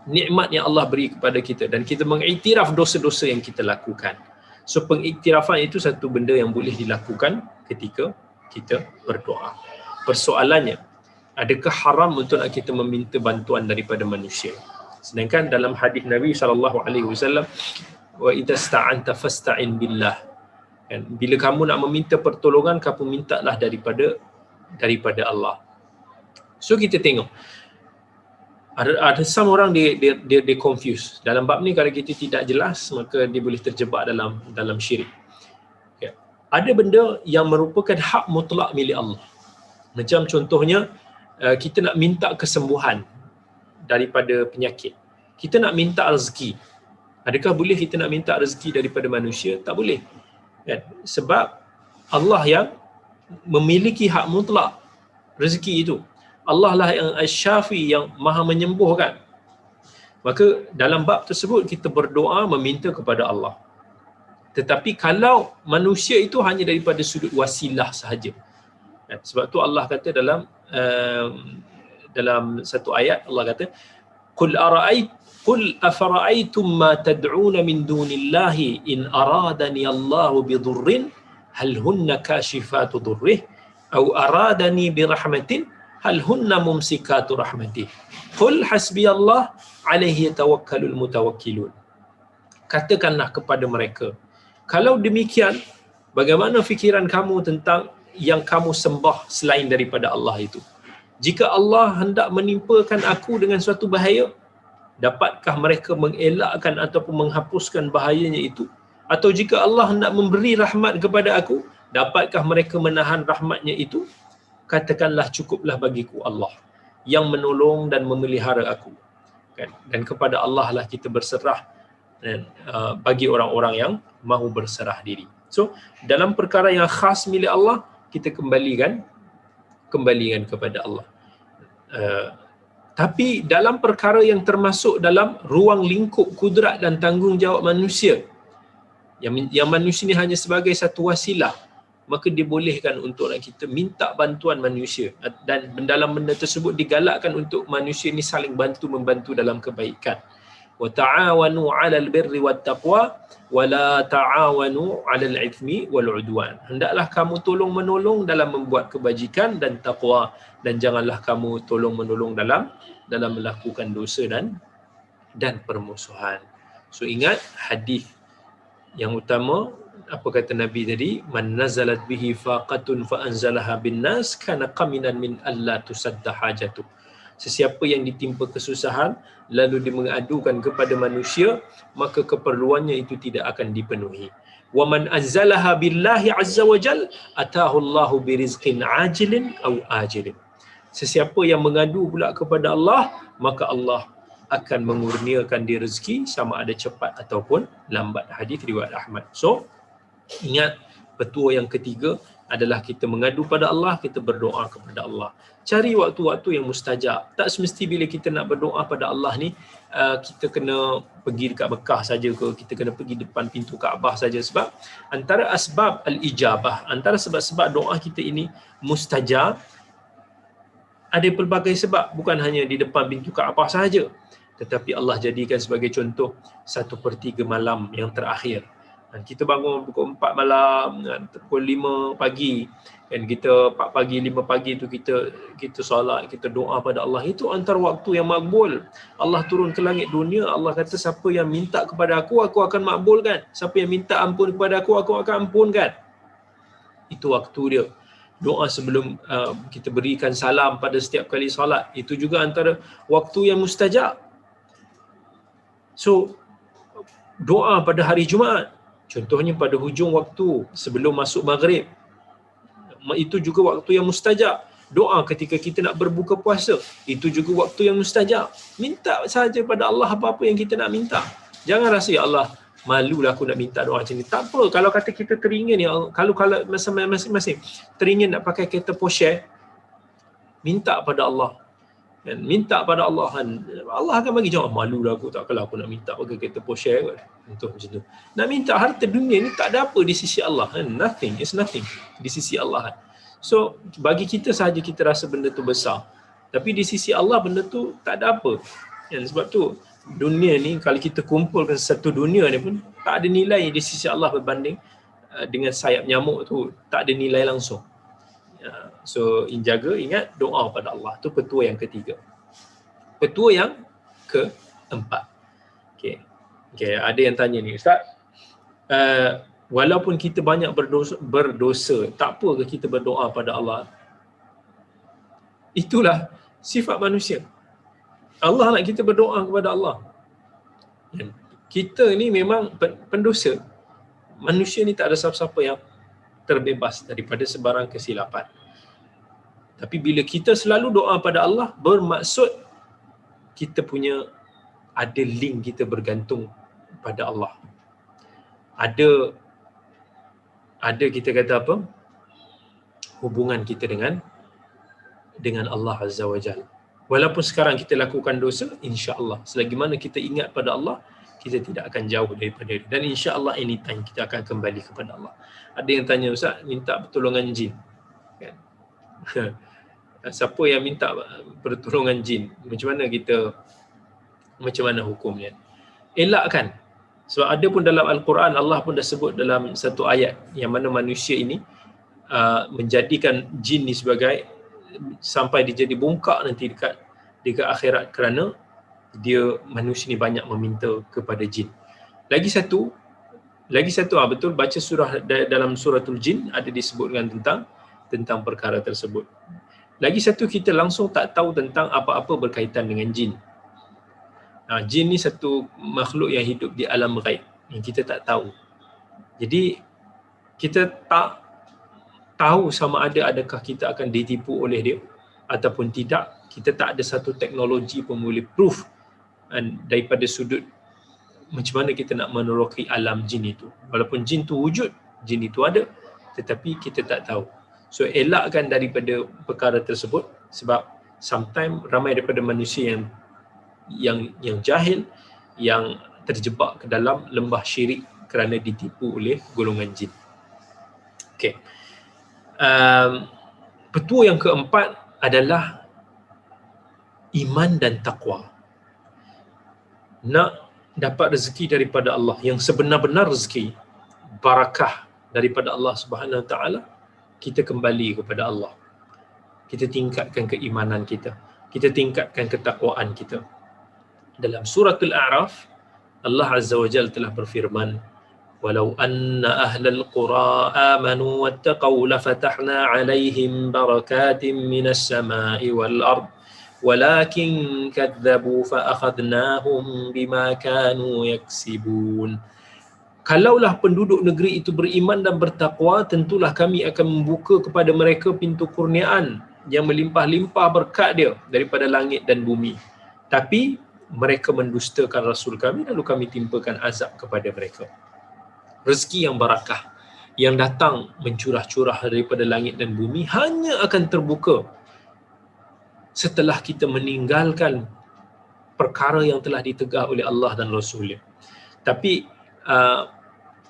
[SPEAKER 1] nikmat yang Allah beri kepada kita dan kita mengiktiraf dosa-dosa yang kita lakukan. So pengiktirafan itu satu benda yang boleh dilakukan ketika kita berdoa. Persoalannya, adakah haram untuk kita meminta bantuan daripada manusia? Sedangkan dalam hadis Nabi SAW, wa idza sta'anta fasta'in billah. Kan? Bila kamu nak meminta pertolongan, kamu mintalah daripada Allah. So kita tengok, ada some orang dia confuse. Dalam bab ni kalau kita tidak jelas, maka dia boleh terjebak dalam syirik. Okay. Ada benda yang merupakan hak mutlak milik Allah. Macam contohnya, kita nak minta kesembuhan daripada penyakit. Kita nak minta rezeki. Adakah boleh kita nak minta rezeki daripada manusia? Tak boleh. Kan? Sebab Allah yang memiliki hak mutlak rezeki itu. Allah lah yang Asy-Syafi, yang maha menyembuhkan. Maka dalam bab tersebut kita berdoa meminta kepada Allah. Tetapi kalau manusia itu hanya daripada sudut wasilah sahaja. Sebab tu Allah kata dalam satu ayat, Allah kata, Qul afara'aytum ma tad'una min dunillahi in aradani Allahu bidurrin hal hunna kashifatu durrih aw aradani birahmatin hal hunna mumsikatu rahmatih. Qul hasbiyallah alaihi tawakkalul mutawakkilun. Katakanlah kepada mereka, kalau demikian, bagaimana fikiran kamu tentang yang kamu sembah selain daripada Allah itu? Jika Allah hendak menimpakan aku dengan suatu bahaya, dapatkah mereka mengelakkan ataupun menghapuskan bahayanya itu? Atau jika Allah hendak memberi rahmat kepada aku, dapatkah mereka menahan rahmatnya itu? Katakanlah, cukuplah bagiku Allah yang menolong dan memelihara aku. Kan? Dan kepada Allah lah kita berserah, dan bagi orang-orang yang mahu berserah diri. So, dalam perkara yang khas milik Allah, kita kembalikan kepada Allah. Tapi dalam perkara yang termasuk dalam ruang lingkup kudrat dan tanggungjawab manusia, yang manusia ni hanya sebagai satu wasilah, maka dibolehkan untuk kita minta bantuan manusia, dan dalam benda tersebut digalakkan untuk manusia ni saling membantu dalam kebaikan. Wa ta'awanu 'alal birri wat taqwa wa la ta'awanu 'alal ithmi wal 'udwan. Hendaklah kamu tolong menolong dalam membuat kebajikan dan takwa, dan janganlah kamu tolong menolong dalam melakukan dosa dan permusuhan. So ingat hadis yang utama, apa kata Nabi tadi, man nazalat bihi faqatun fa anzalaha bin nas kana qaminan min alla tusadda hajatu. Sesiapa yang ditimpa kesusahan lalu dia mengadukan kepada manusia, maka keperluannya itu tidak akan dipenuhi. Wa man anzalaha billahi azza wa jal atahu Allahu birizqin ajilin aw ajilin. Sesiapa yang mengadu pula kepada Allah, maka Allah akan mengurniakan dia rezeki sama ada cepat ataupun lambat. Hadis riwayat Ahmad. So ingat, petua yang ketiga adalah kita mengadu pada Allah, kita berdoa kepada Allah. Cari waktu-waktu yang mustajab. Tak semesti bila kita nak berdoa pada Allah ni, kita kena pergi dekat Mekah saja ke, kita kena pergi depan pintu Kaabah saja. Sebab antara asbab al-ijabah, antara sebab-sebab doa kita ini mustajab, ada pelbagai sebab, bukan hanya di depan pintu Kaabah sahaja. Tetapi Allah jadikan sebagai contoh 1/3 malam yang terakhir. Dan kita bangun pukul 4 malam, pukul 5 pagi, dan kita 4 pagi, 5 pagi tu kita solat, kita doa pada Allah. Itu antara waktu yang makbul. Allah turun ke langit dunia, Allah kata siapa yang minta kepada aku akan makbulkan. Siapa yang minta ampun kepada aku akan ampunkan. Itu waktu dia. Doa sebelum kita berikan salam pada setiap kali solat, itu juga antara waktu yang mustajab. So doa pada hari Jumaat, contohnya pada hujung waktu sebelum masuk maghrib, itu juga waktu yang mustajab. Doa ketika kita nak berbuka puasa, itu juga waktu yang mustajab. Minta saja pada Allah apa-apa yang kita nak minta. Jangan rasa, ya Allah, malulah aku nak minta doa macam ni. Tak apa, kalau kata kita teringin, ya Allah, kalau masing-masing teringin nak pakai kereta Porsche, minta pada Allah. Dan minta pada Allah, kan Allah akan bagi jawab. Malulah aku, tak, kalau aku nak minta pakai kereta Porsche kan. Contoh macam tu. Nak minta harta dunia ni tak ada apa di sisi Allah, kan? Nothing, it's nothing di sisi Allah, kan? So bagi kita sahaja kita rasa benda tu besar, tapi di sisi Allah benda tu tak ada apa. Dan sebab tu dunia ni, kalau kita kumpulkan satu dunia ni pun tak ada nilai di sisi Allah berbanding dengan sayap nyamuk tu, tak ada nilai langsung. So jaga, ingat doa pada Allah tu petua yang ketiga. Petua yang keempat. Okay, ada yang tanya ni, Ustaz, walaupun kita banyak berdosa, tak apa ke kita berdoa pada Allah? Itulah sifat manusia. Allah nak kita berdoa kepada Allah. Kita ni memang pendosa. Manusia ni tak ada siapa-siapa yang terbebas daripada sebarang kesilapan. Tapi bila kita selalu doa pada Allah, bermaksud kita punya ada link, kita bergantung pada Allah. Ada kita kata apa? Hubungan kita dengan Allah Azza wa Jalla. Walaupun sekarang kita lakukan dosa, insya-Allah selagi mana kita ingat pada Allah, kita tidak akan jauh daripada dia. Dan insya-Allah anytime kita akan kembali kepada Allah. Ada yang tanya, Ustaz, minta pertolongan jin. Kan? Siapa yang minta pertolongan jin? Macam mana hukumnya? Elakkan. Sebab ada pun dalam Al-Quran, Allah pun dah sebut dalam satu ayat yang mana manusia ini menjadikan jin ni sebagai, sampai dia jadi bongkak nanti dekat akhirat, kerana dia manusia ni banyak meminta kepada jin. Lagi satu betul, baca surah dalam suratul jin ada disebutkan tentang perkara tersebut. Lagi satu, kita langsung tak tahu tentang apa-apa berkaitan dengan jin. Jin ni satu makhluk yang hidup di alam ghaib yang kita tak tahu. Jadi kita tak tahu sama adakah kita akan ditipu oleh dia ataupun tidak. Kita tak ada satu teknologi pun boleh proof daripada sudut macam mana kita nak meneroki alam jin itu. Walaupun jin tu wujud, jin itu ada, tetapi kita tak tahu. So elakkan daripada perkara tersebut, sebab sometimes ramai daripada manusia yang jahil, yang terjebak ke dalam lembah syirik kerana ditipu oleh golongan jin. Okay. Petua yang keempat adalah iman dan taqwa. Nak dapat rezeki daripada Allah yang sebenar-benar rezeki, barakah daripada Allah Subhanahu Wa Taala, kita kembali kepada Allah. Kita tingkatkan keimanan kita, kita tingkatkan ketakwaan kita. Dalam suratul A'raf, Allah Azza wa Jalla telah berfirman, "Walau anna ahlal qura amanu wattaqaw lafatahna 'alaihim barakatin minas sama'i wal ard walakin kadzabu fa akhadnahum bima kanu yaksibun." Kalaulah penduduk negeri itu beriman dan bertakwa, tentulah kami akan membuka kepada mereka pintu kurniaan yang melimpah-limpah berkat dia daripada langit dan bumi. Tapi mereka mendustakan Rasul kami, lalu kami timpakan azab kepada mereka. Rezeki yang barakah yang datang mencurah-curah daripada langit dan bumi hanya akan terbuka setelah kita meninggalkan perkara yang telah ditegah oleh Allah dan Rasul-Nya. Tapi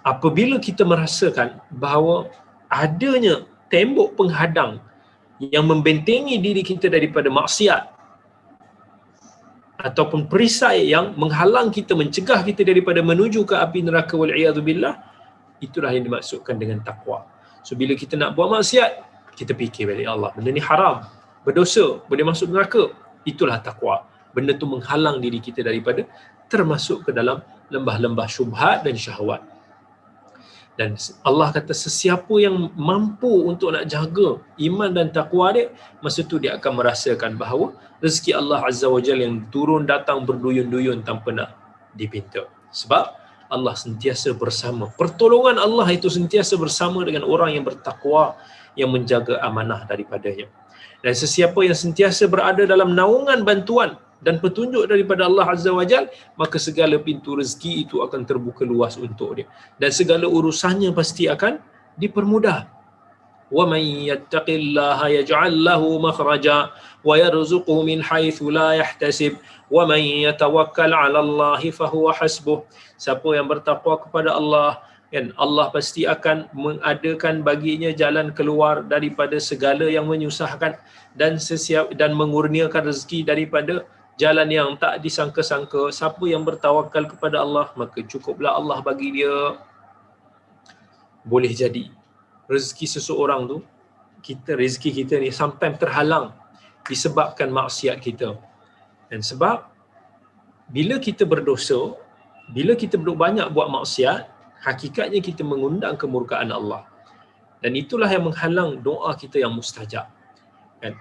[SPEAKER 1] apabila kita merasakan bahawa adanya tembok penghadang yang membentengi diri kita daripada maksiat ataupun perisai yang menghalang kita, mencegah kita daripada menuju ke api neraka wal'iyadzubillah, itulah yang dimaksudkan dengan takwa. So bila kita nak buat maksiat, kita fikir balik, Allah, benda ni haram, berdosa, boleh masuk neraka. Itulah takwa. Benda tu menghalang diri kita daripada termasuk ke dalam lembah-lembah syubhat dan syahwat. Dan Allah kata sesiapa yang mampu untuk nak jaga iman dan taqwa dia, masa tu dia akan merasakan bahawa rezeki Allah Azza wa Jalla yang turun datang berduyun-duyun tanpa nak dipinta. Sebab Allah sentiasa bersama. Pertolongan Allah itu sentiasa bersama dengan orang yang bertakwa, yang menjaga amanah daripadanya. Dan sesiapa yang sentiasa berada dalam naungan bantuan dan petunjuk daripada Allah Azza wa Jal, maka segala pintu rezeki itu akan terbuka luas untuk dia, dan segala urusannya pasti akan dipermudah. Wa man yattaqillaha yaj'al lahu makhraja wa yarzuqhu min haitsu la yahtasib wa man yatawakkal 'ala Allah fahuwa hasbuh. Siapa yang bertakwa kepada Allah, kan, Allah pasti akan mengadakan baginya jalan keluar daripada segala yang menyusahkan, dan mengurniakan rezeki daripada jalan yang tak disangka-sangka. Siapa yang bertawakal kepada Allah, maka cukuplah Allah bagi dia. Boleh jadi rezeki seseorang tu, rezeki kita ni sampai terhalang disebabkan maksiat kita. Dan sebab bila kita berdosa, bila kita banyak buat maksiat, hakikatnya kita mengundang kemurkaan Allah. Dan itulah yang menghalang doa kita yang mustajab. Kan?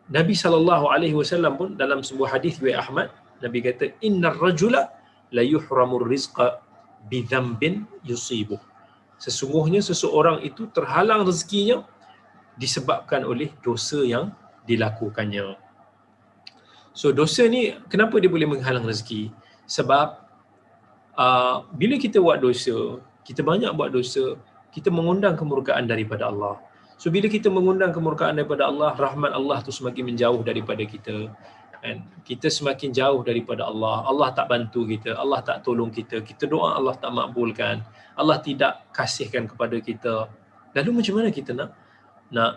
[SPEAKER 1] Nabi SAW pun dalam sebuah hadis riwayat Ahmad, Nabi kata, innar rajula la yuhramur rizqa bi dhanbin yusibuh. Sesungguhnya seseorang itu terhalang rezekinya disebabkan oleh dosa yang dilakukannya. So dosa ni kenapa dia boleh menghalang rezeki? Sebab bila kita buat dosa, kita banyak buat dosa, kita mengundang kemurkaan daripada Allah. So bila kita mengundang kemurkaan daripada Allah, rahmat Allah tu semakin menjauh daripada kita. And kita semakin jauh daripada Allah. Allah tak bantu kita, Allah tak tolong kita. Kita doa Allah tak makbulkan, Allah tidak kasihkan kepada kita. Lalu macam mana kita nak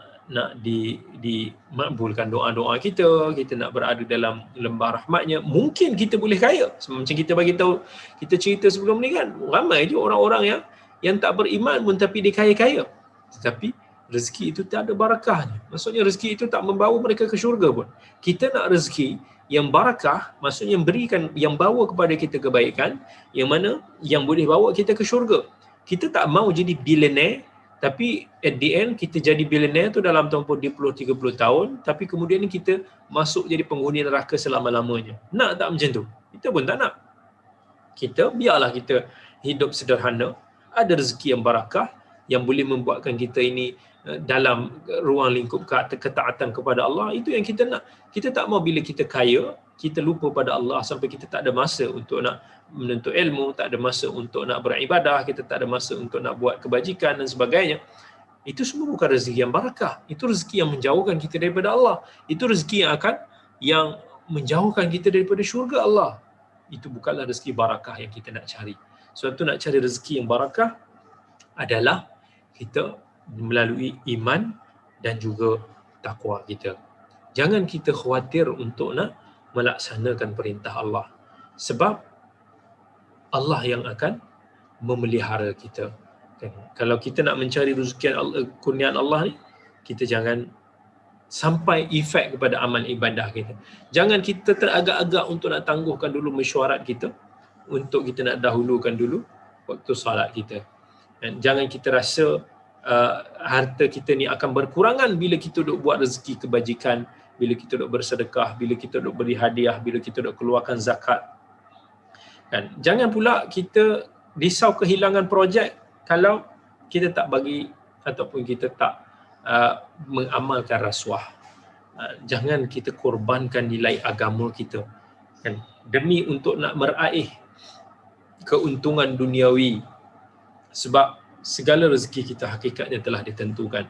[SPEAKER 1] dimakbulkan doa-doa kita? Kita nak berada dalam lembah rahmatnya. Mungkin kita boleh kaya. Macam kita bagi tahu, kita cerita sebelum ni kan, ramai je orang-orang yang tak beriman pun tapi dia kaya-kaya. Tetapi rezeki itu tak ada barakahnya. Maksudnya rezeki itu tak membawa mereka ke syurga pun. Kita nak rezeki yang barakah, maksudnya yang berikan, yang bawa kepada kita kebaikan, yang mana yang boleh bawa kita ke syurga. Kita tak mau jadi billionaire, tapi at the end kita jadi billionaire tu dalam tempoh 20-30 tahun, tapi kemudian kita masuk jadi penghuni neraka selama-lamanya. Nak tak macam tu? Kita pun tak nak. Kita biarlah kita hidup sederhana, ada rezeki yang barakah, yang boleh membuatkan kita ini dalam ruang lingkup ketaatan kepada Allah. Itu yang kita nak. Kita tak mau bila kita kaya, kita lupa pada Allah sampai kita tak ada masa untuk nak menuntut ilmu, tak ada masa untuk nak beribadah, kita tak ada masa untuk nak buat kebajikan dan sebagainya. Itu semua bukan rezeki yang barakah. Itu rezeki yang menjauhkan kita daripada Allah. Itu rezeki yang menjauhkan kita daripada syurga Allah. Itu bukanlah rezeki barakah yang kita nak cari. Sebab tu nak cari rezeki yang barakah adalah kita melalui iman dan juga takwa kita. Jangan kita khawatir untuk nak melaksanakan perintah Allah. Sebab Allah yang akan memelihara kita. Kan? Kalau kita nak mencari rezeki kurniaan Allah ni, kita jangan sampai efek kepada amal ibadah kita. Jangan kita teragak-agak untuk nak tangguhkan dulu mesyuarat kita, untuk kita nak dahulukan dulu waktu solat kita. Dan jangan kita rasa harta kita ni akan berkurangan bila kita duk buat rezeki kebajikan, bila kita duk bersedekah, bila kita duk beri hadiah, bila kita duk keluarkan zakat. Kan? Jangan pula kita risau kehilangan projek kalau kita tak bagi ataupun kita tak mengamalkan rasuah. Jangan kita korbankan nilai agama kita, kan, demi untuk nak meraih keuntungan duniawi. Sebab segala rezeki kita hakikatnya telah ditentukan.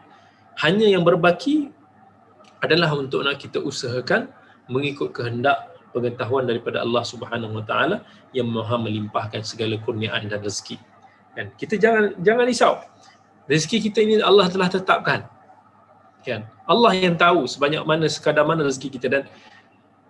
[SPEAKER 1] Hanya yang berbaki adalah untuk nak kita usahakan mengikut kehendak pengetahuan daripada Allah Subhanahu Wa Taala yang Maha melimpahkan segala kurniaan dan rezeki. Kan? Kita jangan risau. Rezeki kita ini Allah telah tetapkan. Kan? Allah yang tahu sebanyak mana, sekadar mana rezeki kita. Dan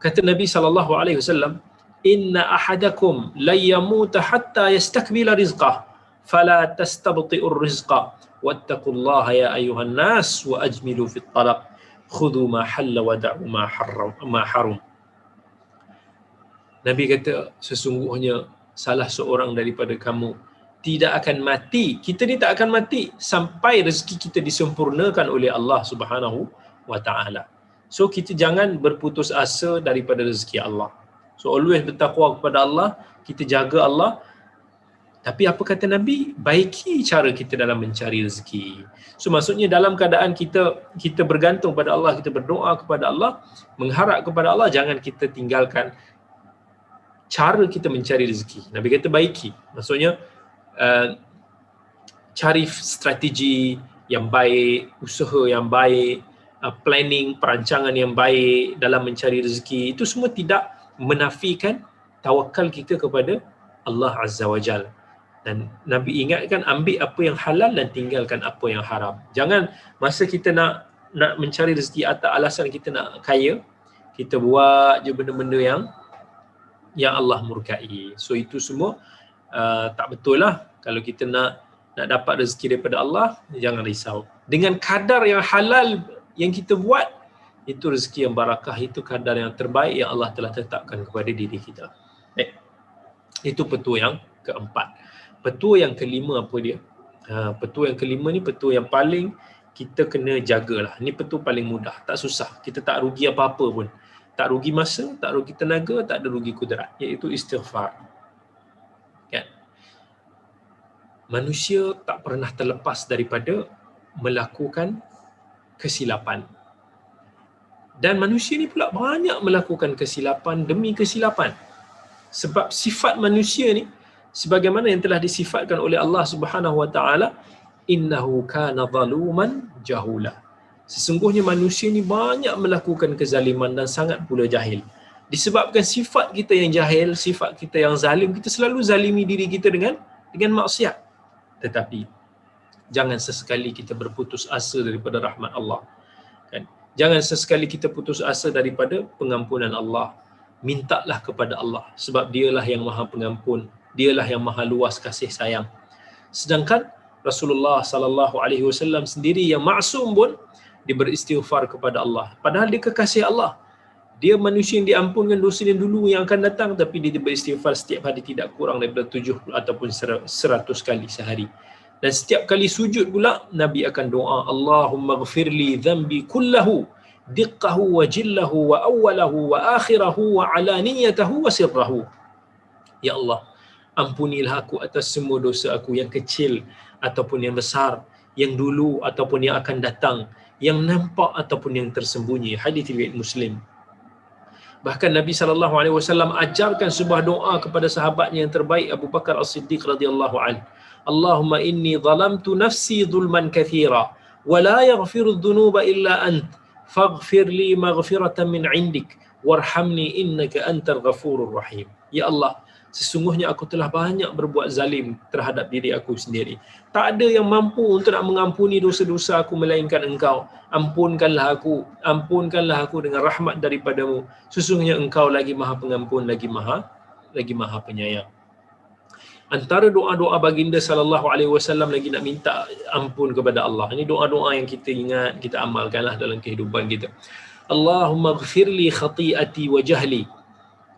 [SPEAKER 1] kata Nabi SAW, inna ahadakum la yamuta hatta yastakmila rizqah fala tastabti'ur rizqa wattaqullaha ya ayyuhan nas wa ajmilu fit talab khudhu ma halla wa da'u ma haram. Nabi kata, sesungguhnya salah seorang daripada kamu tidak akan mati. Kita ni tak akan mati sampai rezeki kita disempurnakan oleh Allah Subhanahu wa taala. So kita jangan berputus asa daripada rezeki Allah. So always bertakwa kepada Allah, kita jaga Allah. Tapi apa kata Nabi? Baiki cara kita dalam mencari rezeki. So maksudnya dalam keadaan kita bergantung pada Allah, kita berdoa kepada Allah, mengharap kepada Allah, jangan kita tinggalkan cara kita mencari rezeki. Nabi kata baiki. Maksudnya cari strategi yang baik, usaha yang baik, planning, perancangan yang baik dalam mencari rezeki. Itu semua tidak menafikan tawakal kita kepada Allah Azza wa Jal. Dan Nabi ingatkan, ambil apa yang halal dan tinggalkan apa yang haram. Jangan masa kita nak mencari rezeki atas alasan kita nak kaya, kita buat je benda-benda yang Allah murkai. So itu semua tak betul lah. Kalau kita nak dapat rezeki daripada Allah, jangan risau. Dengan kadar yang halal yang kita buat, itu rezeki yang barakah, itu kadar yang terbaik yang Allah telah tetapkan kepada diri kita. Itu petua yang keempat. Petua yang kelima apa dia? Petua yang kelima ni petua yang paling kita kena jagalah. Ni petua paling mudah, tak susah. Kita tak rugi apa-apa pun. Tak rugi masa, tak rugi tenaga, tak ada rugi kudrat, iaitu istighfar. Kan? Manusia tak pernah terlepas daripada melakukan kesilapan. Dan manusia ni pula banyak melakukan kesilapan demi kesilapan. Sebab sifat manusia ni, sebagaimana yang telah disifatkan oleh Allah Subhanahu wa taala, innahu kana zaluman jahula. Sesungguhnya manusia ni banyak melakukan kezaliman dan sangat pula jahil. Disebabkan sifat kita yang jahil, sifat kita yang zalim, kita selalu zalimi diri kita dengan maksiat. Tetapi jangan sesekali kita berputus asa daripada rahmat Allah. Kan? Jangan sesekali kita putus asa daripada pengampunan Allah. Mintalah kepada Allah, sebab dialah yang maha pengampun, dialah yang maha luas kasih sayang. Sedangkan Rasulullah sallallahu alaihi wasallam sendiri yang maksum pun dia beristighfar kepada Allah. Padahal dia kekasih Allah. Dia manusia yang diampunkan dosa dia dulu yang akan datang, tapi dia beristighfar setiap hari tidak kurang daripada 70 ataupun 100 kali sehari. Dan setiap kali sujud pula Nabi akan doa, Allahumma ghfirli dhanbi kullahu diqqahu wa jillahu wa awwalahu wa akhirahu wa alaniyatahu wa sirrahu. Ya Allah, ampunilah aku atas semua dosa aku, yang kecil ataupun yang besar, yang dulu ataupun yang akan datang, yang nampak ataupun yang tersembunyi. Hadis riwayat Muslim. Bahkan Nabi SAW ajarkan sebuah doa kepada sahabatnya yang terbaik, Abu Bakar As-Siddiq radhiyallahu anhu. Allahumma inni zalamtu nafsi zulman kathira wa la yaghfiru dhunuba illa ant faghfir li maghfiratan min indik warhamni innaka antal ghafurur rahim. Ya Allah, sesungguhnya aku telah banyak berbuat zalim terhadap diri aku sendiri. Tak ada yang mampu untuk nak mengampuni dosa-dosa aku melainkan Engkau. Ampunkanlah aku dengan rahmat daripadamu. Sesungguhnya Engkau lagi Maha Pengampun, lagi Maha Penyayang. Antara doa-doa baginda sallallahu alaihi wasallam lagi nak minta ampun kepada Allah. Ini doa-doa yang kita ingat, kita amalkanlah dalam kehidupan kita. Allahumma ighfirli khati'ati wa jahli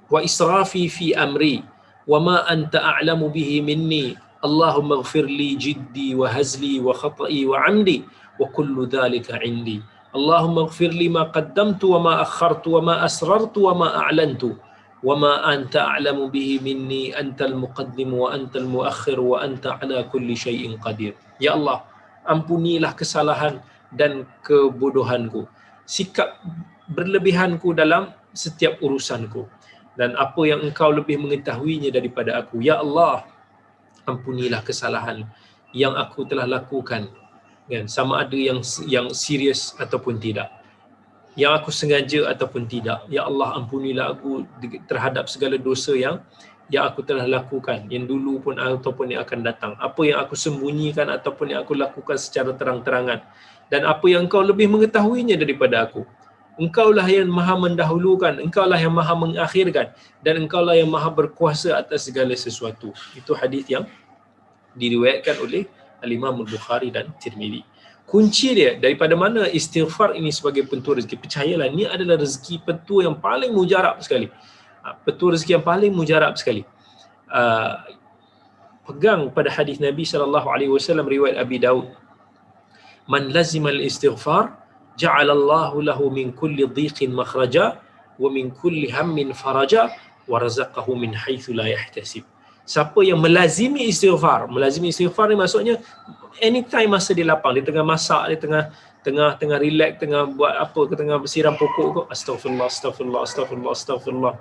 [SPEAKER 1] wa israfi fi amri wa ma anta a'lamu bihi minni. Allahumma ighfirli jiddi wa hazli wa khata'i wa 'amdi wa kullu dhalika 'indi. Allahumma ighfirli ma qaddamtu wa ma akhartu wa ma asrartu wa ma a'lantu wa ma anta a'lamu bihi minni antal muqaddim wa antal muakhir wa anta ala kulli syai'in qadir. Ya Allah, ampunilah kesalahan dan kebodohanku, sikap berlebihanku dalam setiap urusanku, dan apa yang Engkau lebih mengetahuinya daripada aku. Ya Allah, ampunilah kesalahan yang aku telah lakukan, kan, sama ada yang serius ataupun tidak, yang aku sengaja ataupun tidak. Ya Allah, ampunilah aku terhadap segala dosa yang aku telah lakukan, yang dulu pun ataupun yang akan datang. Apa yang aku sembunyikan ataupun yang aku lakukan secara terang-terangan, dan apa yang Engkau lebih mengetahuinya daripada aku. Engkaulah yang maha mendahulukan, Engkaulah yang maha mengakhirkan, dan Engkaulah yang maha berkuasa atas segala sesuatu. Itu hadis yang diriwayatkan oleh Al-Imam Al-Bukhari dan Tirmizi. Kunci dia daripada mana istighfar ini sebagai pentua rezeki. Percayalah, ini adalah rezeki pentua yang paling mujarab sekali. Pentua rezeki yang paling mujarab sekali. pegang pada hadis Nabi SAW riwayat Abi Daud, man lazimal istighfar ja'alallahu lahu min kulli dhiqin makhraja wa min kulli hammin faraja wa razaqahu min haitsu la yahtasib. Siapa yang melazimi istighfar ni maksudnya anytime masa dia lapang, dia tengah masak, dia tengah relax, tengah buat apa ke, tengah bersiram pokok ke, astagfirullah,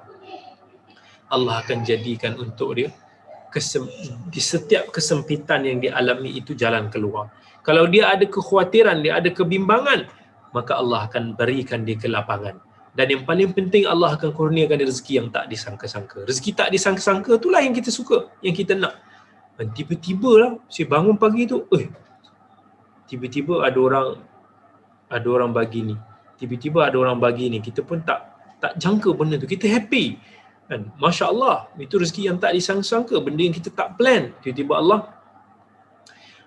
[SPEAKER 1] Allah akan jadikan untuk dia di setiap kesempitan yang dia alami itu jalan keluar. Kalau dia ada kekhawatiran, dia ada kebimbangan, maka Allah akan berikan dia kelapangan. Dan yang paling penting, Allah akan kurniakan dia rezeki yang tak disangka-sangka. Rezeki tak disangka-sangka itulah yang kita suka, yang kita nak. Dan tiba-tiba lah, saya bangun pagi tu, tiba-tiba ada orang bagi ni. Tiba-tiba ada orang bagi ni. Kita pun tak jangka benda tu. Kita happy. Kan? Masya Allah, itu rezeki yang tak disangka-sangka, benda yang kita tak plan. Tiba-tiba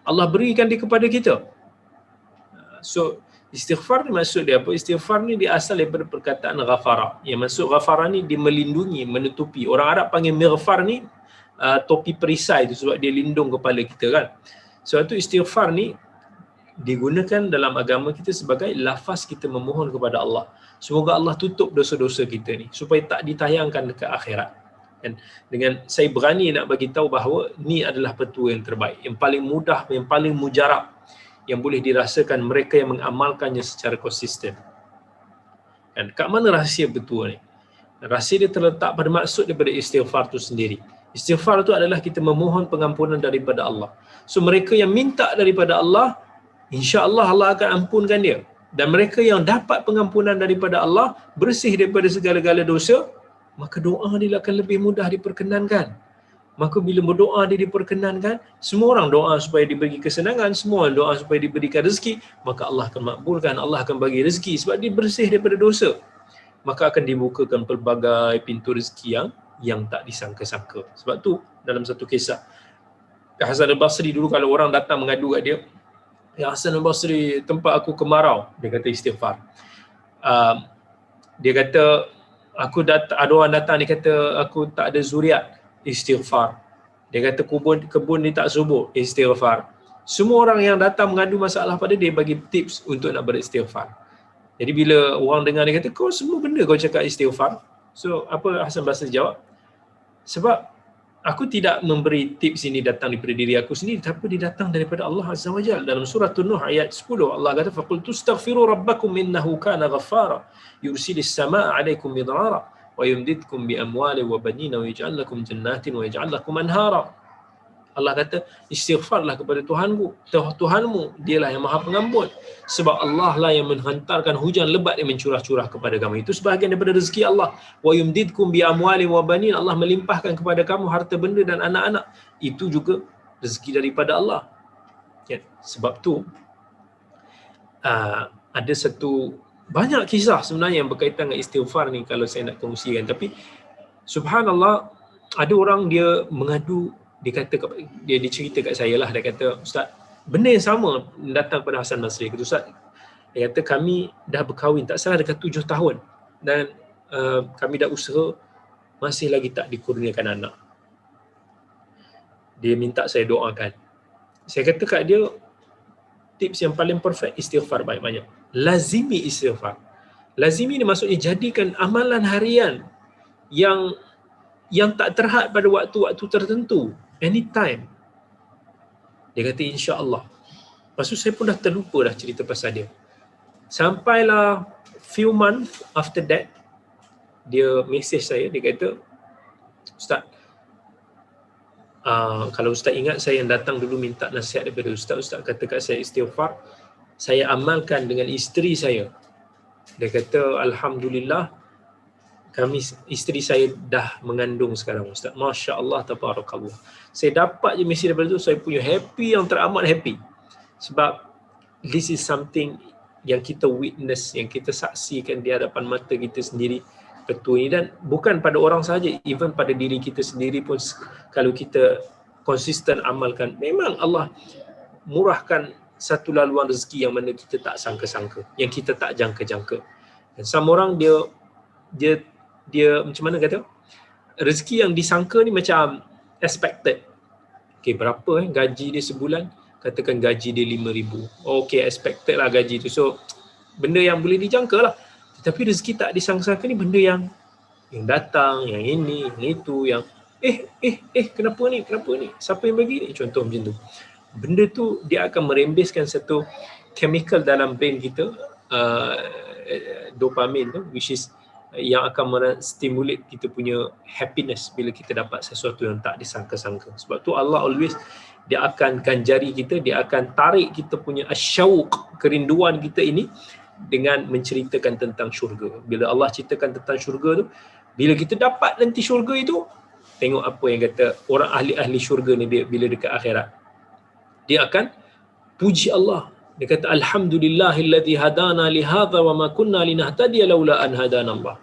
[SPEAKER 1] Allah berikan dia kepada kita. So, istighfar ni maksud dia apa? Istighfar ni dia asal daripada perkataan ghafara. Yang maksud ghafara ni dia melindungi, menutupi. Orang Arab panggil mighfar ni topi perisai tu sebab dia lindung kepala kita kan. Sebab tu istighfar ni digunakan dalam agama kita sebagai lafaz kita memohon kepada Allah. Semoga Allah tutup dosa-dosa kita ni supaya tak ditayangkan ke akhirat. Dan dengan saya berani nak bagi tahu bahawa ni adalah petua yang terbaik, yang paling mudah, yang paling mujarab, yang boleh dirasakan mereka yang mengamalkannya secara konsisten. Dan kat mana rahsia petua ni? Rahsia dia terletak pada maksud daripada istighfar tu sendiri. Istighfar tu adalah kita memohon pengampunan daripada Allah. So mereka yang minta daripada Allah, insya-Allah Allah akan ampunkan dia. Dan mereka yang dapat pengampunan daripada Allah, bersih daripada segala-gala dosa, maka doa dia akan lebih mudah diperkenankan. Maka bila berdoa dia diperkenankan, semua orang doa supaya diberi kesenangan, semua orang doa supaya diberikan rezeki, maka Allah akan makbulkan, Allah akan bagi rezeki sebab dia bersih daripada dosa. Maka akan dibukakan pelbagai pintu rezeki yang tak disangka-sangka. Sebab tu dalam satu kisah, Hasan al-Basri dulu kalau orang datang mengadu kat dia, ya Hasan al-Basri, tempat aku kemarau, dia kata istighfar. Dia kata ada orang datang, dia kata aku tak ada zuriat, istighfar. Dia kata kebun ni tak subur, istighfar. Semua orang yang datang mengadu masalah pada dia bagi tips untuk nak beristighfar. Jadi bila orang dengar dia kata, kau semua benda kau cakap istighfar. So apa Hasan Basri jawab? Sebab aku tidak memberi tips ini datang daripada diri aku sendiri, tapi dia datang daripada Allah Azza wa Jalla. Dalam surah An-Nuh ayat 10, Allah kata, faqultu astaghfiru rabbakum innahu kana ghaffara yursilis samaa'a 'alaikum midrara wa yumdidkum bi amwalin wa banina wa yaj'al lakum jannatin wa yaj'al lakum anhara. Allah kata, istighfarlah kepada Tuhanmu, dialah yang Maha Pengampun. Sebab Allah lah yang menghantarkan hujan lebat yang mencurah-curah kepada kamu. Itu sebahagian daripada rezeki Allah. Wa yumdidkum bi amwalin wa banin, Allah melimpahkan kepada kamu harta benda dan anak-anak. Itu juga rezeki daripada Allah. Ya, sebab tu ada banyak kisah sebenarnya yang berkaitan dengan istighfar ni kalau saya nak kongsikan. Tapi subhanallah, ada orang dia mengadu, dia cerita kat saya lah, dia kata, Ustaz, benda yang sama datang pada Hasan Basri. Kata, Ustaz, dia kata kami dah berkahwin, tak salah dekat 7 tahun dan kami dah usaha, masih lagi tak dikurniakan anak. Dia minta saya doakan. Saya kata kat dia, tips yang paling perfect, istighfar banyak-banyak. Lazimi istighfar. Lazimi ni maksudnya jadikan amalan harian yang tak terhad pada waktu-waktu tertentu, anytime. Dia kata insya-Allah. Lepas tu saya pun dah terlupa dah cerita pasal dia. Sampailah few months after that, dia message saya, dia kata, Ustaz, kalau Ustaz ingat saya yang datang dulu minta nasihat daripada Ustaz kata kat saya istighfar, saya amalkan dengan isteri saya. Dia kata alhamdulillah, isteri saya dah mengandung sekarang Ustaz. Masya Allah, tabarakallah. Saya dapat je mesej daripada tu, saya punya happy yang teramat happy. Sebab this is something yang kita witness, yang kita saksikan di hadapan mata kita sendiri, petua ini. Dan bukan pada orang saja, even pada diri kita sendiri pun, kalau kita konsisten amalkan, memang Allah murahkan satu laluan rezeki yang mana kita tak sangka-sangka, yang kita tak jangka-jangka. Dan sama orang dia macam mana kata, rezeki yang disangka ni macam expected, Okay, berapa gaji dia sebulan? Katakan gaji dia 5,000. Okay, expected lah gaji tu. So, benda yang boleh dijangka lah. Tetapi rezeki tak disangka-sangka ni benda yang datang, yang ini, yang itu, yang kenapa ni? Siapa yang bagi ni? Contoh macam tu. Benda tu dia akan merembeskan satu chemical dalam brain kita, dopamin tu, which is yang akan stimulate kita punya happiness bila kita dapat sesuatu yang tak disangka-sangka. Sebab tu Allah always, dia akan ganjari kita, dia akan tarik kita punya asyauq, kerinduan kita ini dengan menceritakan tentang syurga. Bila Allah ceritakan tentang syurga tu, bila kita dapat nanti syurga itu, tengok apa yang kata orang ahli-ahli syurga ni, dia bila dekat akhirat, dia akan puji Allah. Dia kata alhamdulillahillazi hadana li hadza wa ma kunna linahtadiya laula an hadana Allah.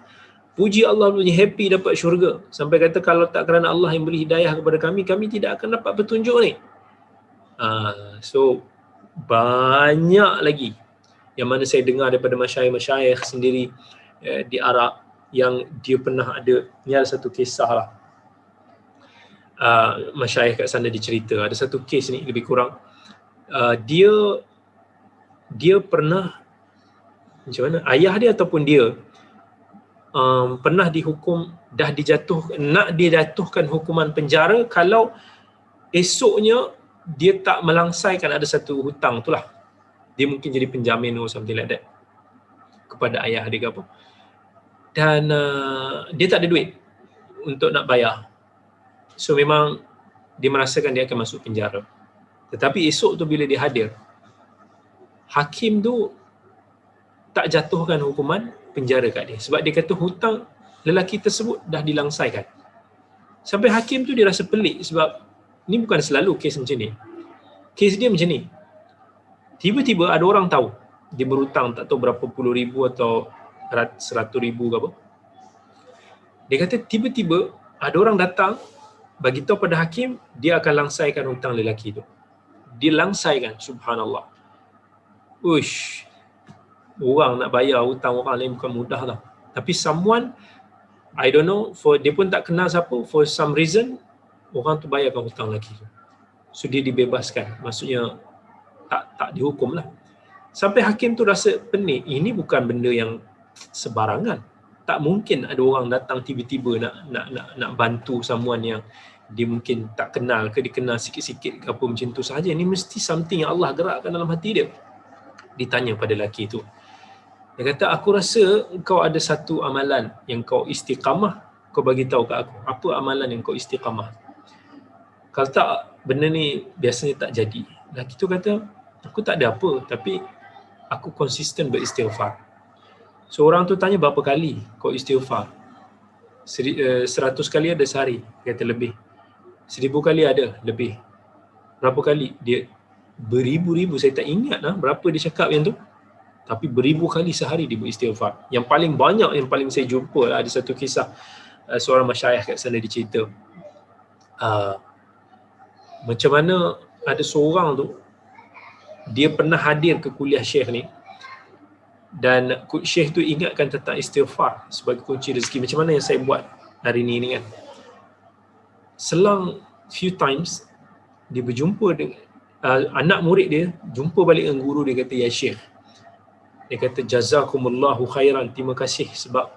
[SPEAKER 1] Puji Allah, punya happy dapat syurga. Sampai kata kalau tak kerana Allah yang beri hidayah kepada kami, kami tidak akan dapat petunjuk ni. So banyak lagi yang mana saya dengar daripada masyayikh-masyayikh sendiri di Arab, yang dia pernah ada, ni ada satu kisah lah, masyayikh kat sana dicerita, ada satu kes ni lebih kurang, dia pernah, macam mana, ayah dia ataupun dia pernah dihukum, nak dijatuhkan hukuman penjara kalau esoknya dia tak melangsaikan ada satu hutang tu lah. Dia mungkin jadi penjamin or something like that kepada ayah dia ke apa. Dan dia tak ada duit untuk nak bayar. So memang dia merasakan dia akan masuk penjara. Tetapi esok tu bila dia hadir, hakim tu tak jatuhkan hukuman penjara kat dia. Sebab dia kata hutang lelaki tersebut dah dilangsaikan. Sampai hakim tu dia rasa pelik, sebab ni bukan selalu kes macam ni. Kes dia macam ni. Tiba-tiba ada orang tahu dia berhutang tak tahu berapa puluh ribu atau 100,000 ke apa. Dia kata tiba-tiba ada orang datang bagi tahu pada hakim dia akan langsaikan hutang lelaki tu. Dia langsaikan, subhanallah. Uish, orang nak bayar hutang orang lain bukan mudah lah. Tapi someone, I don't know, dia pun tak kenal siapa, for some reason orang tu bayarkan hutang lelaki tu. So dia dibebaskan, maksudnya tak dihukum lah. Sampai hakim tu rasa pening, ini bukan benda yang sebarangan. Tak mungkin ada orang datang tiba-tiba nak bantu someone yang dia mungkin tak kenal ke, dia kenal sikit-sikit ke apa macam tu sahaja. Ini mesti something yang Allah gerakkan dalam hati dia. Ditanya pada lelaki tu, dia kata, aku rasa kau ada satu amalan yang kau istiqamah, kau bagi tahu kat aku. Apa amalan yang kau istiqamah? Kalau tak, benda ni biasanya tak jadi. Lelaki tu kata, aku tak ada apa, tapi aku konsisten beristighfar. So orang tu tanya, berapa kali kau istighfar? 100 kali ada sehari, kata lebih. 1000 kali ada, lebih. Berapa kali? Dia beribu-ribu, saya tak ingat lah berapa dia cakap yang tu. Tapi beribu kali sehari dia beristighfar. Yang paling banyak, yang paling saya jumpa lah, ada satu kisah seorang masyayikh kat sana dia cerita. Macam mana ada seorang tu, dia pernah hadir ke kuliah syekh ni, dan syekh tu ingatkan tentang istighfar sebagai kunci rezeki. Macam mana yang saya buat hari ni kan. Selang few times dia berjumpa dengan anak murid dia, jumpa balik dengan guru dia, kata, ya syekh, dia kata, jazakumullahu khairan, terima kasih sebab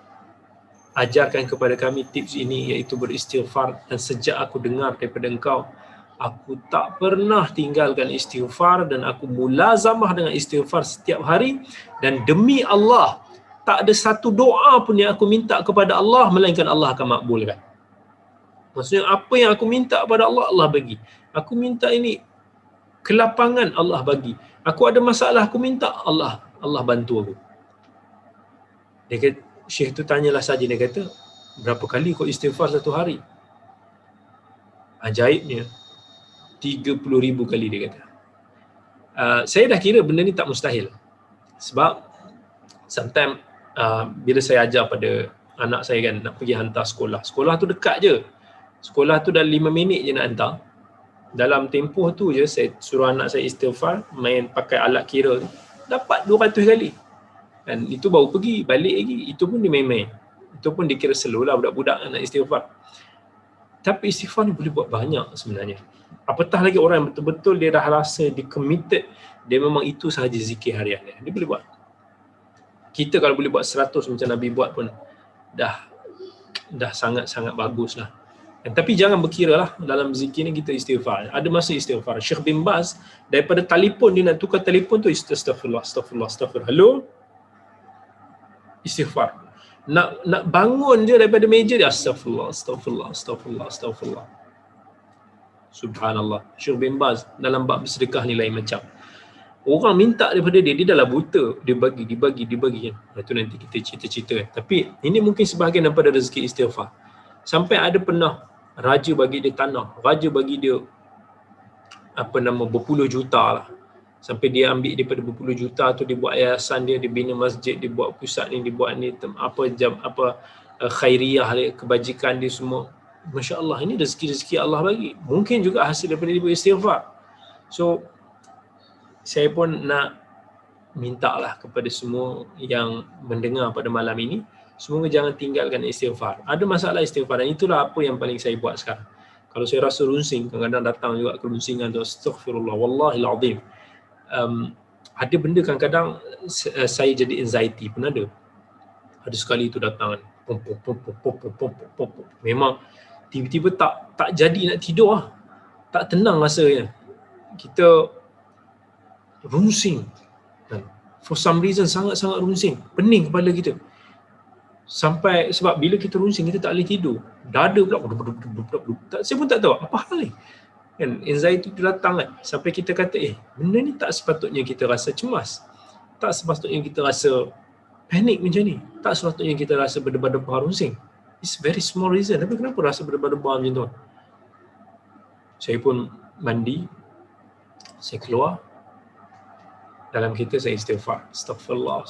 [SPEAKER 1] ajarkan kepada kami tips ini, iaitu beristighfar. Dan sejak aku dengar daripada engkau, aku tak pernah tinggalkan istighfar, dan aku mulazamah dengan istighfar setiap hari. Dan demi Allah, tak ada satu doa pun yang aku minta kepada Allah melainkan Allah akan makbulkan. Maksudnya apa yang aku minta kepada Allah, Allah bagi. Aku minta ini kelapangan, Allah bagi. Aku ada masalah, aku minta, Allah bantu aku. Dia kata, syekh tu tanyalah saja, dia kata, berapa kali kau istighfar satu hari? Ajaibnya 30,000 kali, dia kata. Saya dah kira benda ni tak mustahil. Sebab sometimes bila saya ajar pada anak saya kan, nak pergi hantar sekolah. Sekolah tu dekat je. Sekolah tu dah 5 minit je nak hantar. Dalam tempoh tu je saya suruh anak saya istighfar, main pakai alat kira tu, dapat 200 kali. Dan itu baru pergi, balik lagi, itu pun dia main-main. Itu pun dikira slow lah budak-budak nak istighfar. Tapi istighfar ni boleh buat banyak sebenarnya. Apatah lagi orang yang betul-betul dia dah rasa dia committed, dia memang itu sahaja zikir harian dia boleh buat. Kita kalau boleh buat 100 macam Nabi buat pun dah sangat-sangat bagus lah. Tapi jangan berkira lah dalam zikir ni kita istighfar. Ada masa istighfar. Syekh bin Baz daripada telefon dia nak tukar telefon tu astagfirullah. Hello? Istighfar. Nak bangun je daripada meja dia astagfirullah. Subhanallah. Syekh bin Baz dalam bab bersedekah ni lain macam. Orang minta daripada dia dah lah buta, dia bagi kan. Itu nanti kita cerita-cerita kan. Tapi ini mungkin sebahagian daripada rezeki istighfar. Sampai ada pernah raja bagi dia tanah, raja bagi dia berpuluh juta lah. Sampai dia ambil daripada berpuluh juta tu, dia buat yayasan dia bina masjid, dia buat pusat ni, dia buat ni khairiyah, kebajikan dia semua. Masya Allah, ini rezeki-rezeki Allah bagi. Mungkin juga hasil daripada dia beristighfar. So saya pun nak minta lah kepada semua yang mendengar pada malam ini, semoga jangan tinggalkan istighfar. Ada masalah istighfar, dan itulah apa yang paling saya buat sekarang. Kalau saya rasa runsing, kadang-kadang datang juga kerunsingan tu, astaghfirullah, wallahil azim. Ada benda kadang-kadang saya jadi anxiety pun ada. Ada sekali tu datang kan, pom. Memang tiba-tiba tak jadi nak tidur lah. Tak tenang rasanya. Kita runsing. For some reason sangat-sangat runsing. Pening kepala kita. Sampai sebab bila kita runsing kita tak boleh tidur. Dada pula saya pun tak tahu apa hal ni. Kan anxiety tu datang kan. Sampai kita kata benda ni tak sepatutnya kita rasa cemas. Tak sepatutnya kita rasa panik macam ni. Tak sepatutnya kita rasa berdebar-debar runsing. It's very small reason. Tapi kenapa rasa berdebar-debar macam tu? Saya pun mandi. Saya keluar. Dalam kita saya istighfar. Astaghfirullah.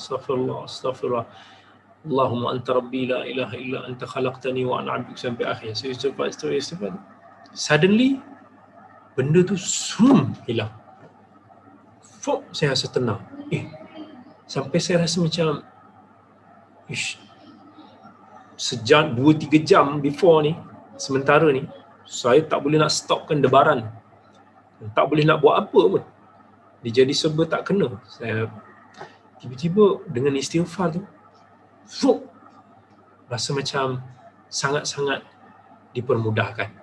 [SPEAKER 1] Allahumma anta rabbi la ilaha illa anta khalaqtani wa ana 'abduka sampai akhir. Saya istighfar. Suddenly benda tu hilang. Saya rasa tenang. Sampai saya rasa macam sejam 2-3 jam before ni, sementara ni saya tak boleh nak stopkan debaran. Tak boleh nak buat apa pun. Dia jadi serba tak kena. Saya tiba-tiba dengan istighfar tu rasa macam sangat-sangat dipermudahkan.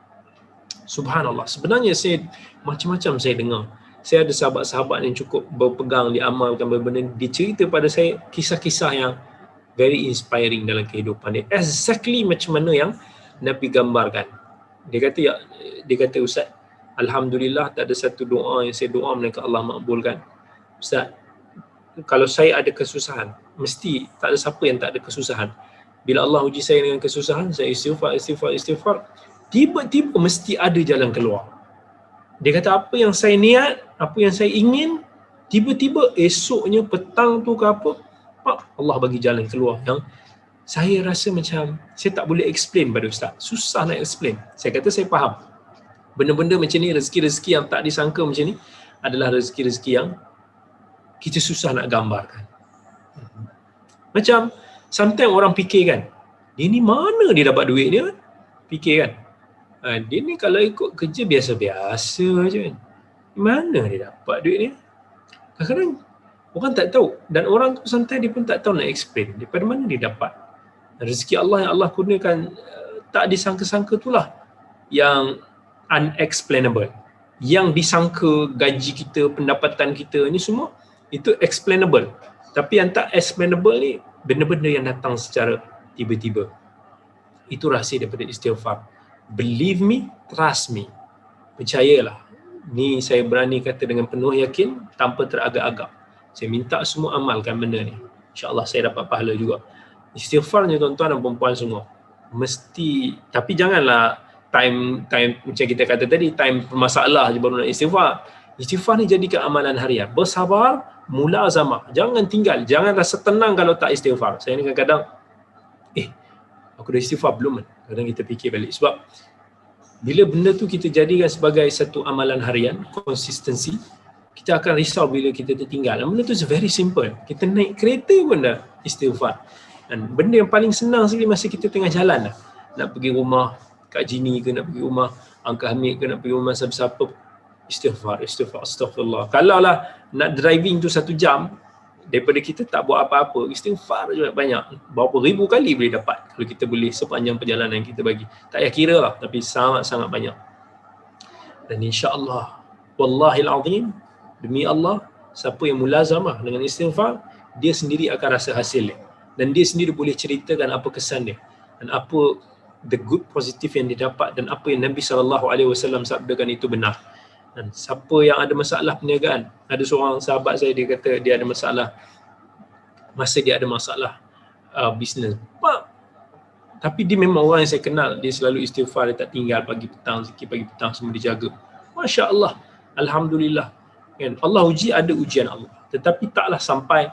[SPEAKER 1] Subhanallah. Sebenarnya saya macam-macam saya dengar. Saya ada sahabat-sahabat yang cukup berpegang, diamalkan benda ni. Dia cerita pada saya kisah-kisah yang very inspiring dalam kehidupan dia. Exactly macam mana yang Nabi gambarkan. Dia kata Ustaz, alhamdulillah tak ada satu doa yang saya doa melainkan Allah makbulkan. Ustaz, kalau saya ada kesusahan, mesti tak ada siapa yang tak ada kesusahan. Bila Allah uji saya dengan kesusahan, saya istighfar, tiba-tiba mesti ada jalan keluar. Dia kata apa yang saya niat, apa yang saya ingin, tiba-tiba esoknya petang tu ke apa, Allah bagi jalan keluar yang saya rasa macam saya tak boleh explain pada Ustaz. Susah nak explain. Saya kata saya faham. Benda-benda macam ni, rezeki-rezeki yang tak disangka macam ni adalah rezeki-rezeki yang kita susah nak gambarkan. Macam sometimes orang fikir kan, dia ni mana dia dapat duit dia? Fikir kan, dia ni kalau ikut kerja biasa-biasa je kan, mana dia dapat duit ni? Kadang-kadang orang tak tahu, dan orang tu sometimes dia pun tak tahu nak explain daripada mana dia dapat. Rezeki Allah yang Allah kurniakan tak disangka-sangka itulah yang unexplainable. Yang disangka gaji kita, pendapatan kita ni semua itu explainable. Tapi yang tak explainable ni benda-benda yang datang secara tiba-tiba. Itu rahsia daripada istighfar. Believe me, trust me. Percayalah. Ni saya berani kata dengan penuh yakin tanpa teragak-agak. Saya minta semua amalkan benda ni. InsyaAllah saya dapat pahala juga. Istighfarnya tuan-tuan dan perempuan semua. Mesti, tapi janganlah time macam kita kata tadi, time bermasalah je baru nak istighfar. Istighfar ni jadikan amalan harian. Bersabar, mulazamah. Jangan tinggal. Jangan rasa tenang kalau tak istighfar. Saya ni kadang-kadang, aku dah istighfar belum kan? Kadang kita fikir balik. Sebab bila benda tu kita jadikan sebagai satu amalan harian, konsistensi, kita akan risau bila kita tertinggal. Benda tu very simple. Kita naik kereta pun dah istighfar. Dan benda yang paling senang sekali masa kita tengah jalan lah. Nak pergi rumah, Kak Jini ke nak pergi rumah Uncle Hamid ke nak pergi rumah siapa-siapa, istighfar, astagfirullah. Kalau lah nak driving tu 1 jam daripada kita tak buat apa-apa, istighfar juga banyak. Berapa ribu kali boleh dapat kalau kita boleh sepanjang perjalanan kita bagi. Tak payah kira lah, tapi sangat-sangat banyak. Dan insya-Allah, wallahil azim, demi Allah, siapa yang mulazamah dengan istighfar, dia sendiri akan rasa hasil dia. Dan dia sendiri boleh ceritakan apa kesan dia dan apa the good positif yang dia dapat dan apa yang Nabi SAW sabdakan itu benar. Dan siapa yang ada masalah perniagaan, ada seorang sahabat saya, dia kata dia ada masalah, masa dia ada masalah bisnes, tapi dia memang orang yang saya kenal, dia selalu istighfar, dia tak tinggal pagi petang, zikir pagi petang, semua dia jaga. Masya Allah, alhamdulillah. Kan? Allah uji, ada ujian Allah, tetapi taklah sampai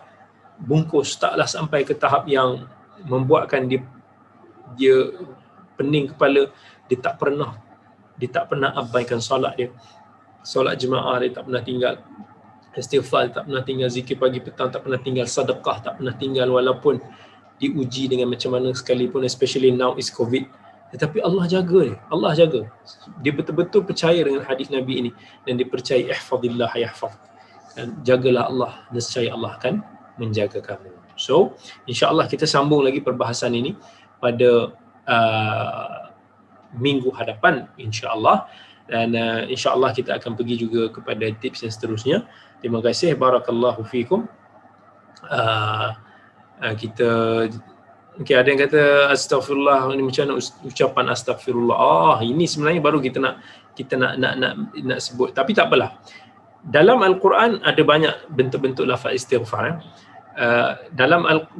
[SPEAKER 1] bungkus, taklah sampai ke tahap yang membuatkan dia pening kepala. Dia tak pernah abaikan solat dia, solat jemaah dia tak pernah tinggal, istighfar tak pernah tinggal, zikir pagi petang tak pernah tinggal, sedekah tak pernah tinggal, walaupun diuji dengan macam mana sekalipun, especially now is COVID. Tetapi Allah jaga dia, Allah jaga. Dia betul-betul percaya dengan hadis Nabi ini, dan dia percaya ihfazillah yahfaz, dan jagalah Allah, nescaya Allah akan menjaga kamu. So insya-Allah kita sambung lagi perbahasan ini pada minggu hadapan insya-Allah. Dan insya-Allah kita akan pergi juga kepada tips yang seterusnya. Terima kasih, barakallahu fikum. Kita ada yang kata astagfirullah, ini macam mana ucapan astagfirullah. Ini sebenarnya baru kita nak sebut, tapi tak apalah. Dalam Al-Quran ada banyak bentuk-bentuk lafaz istighfar.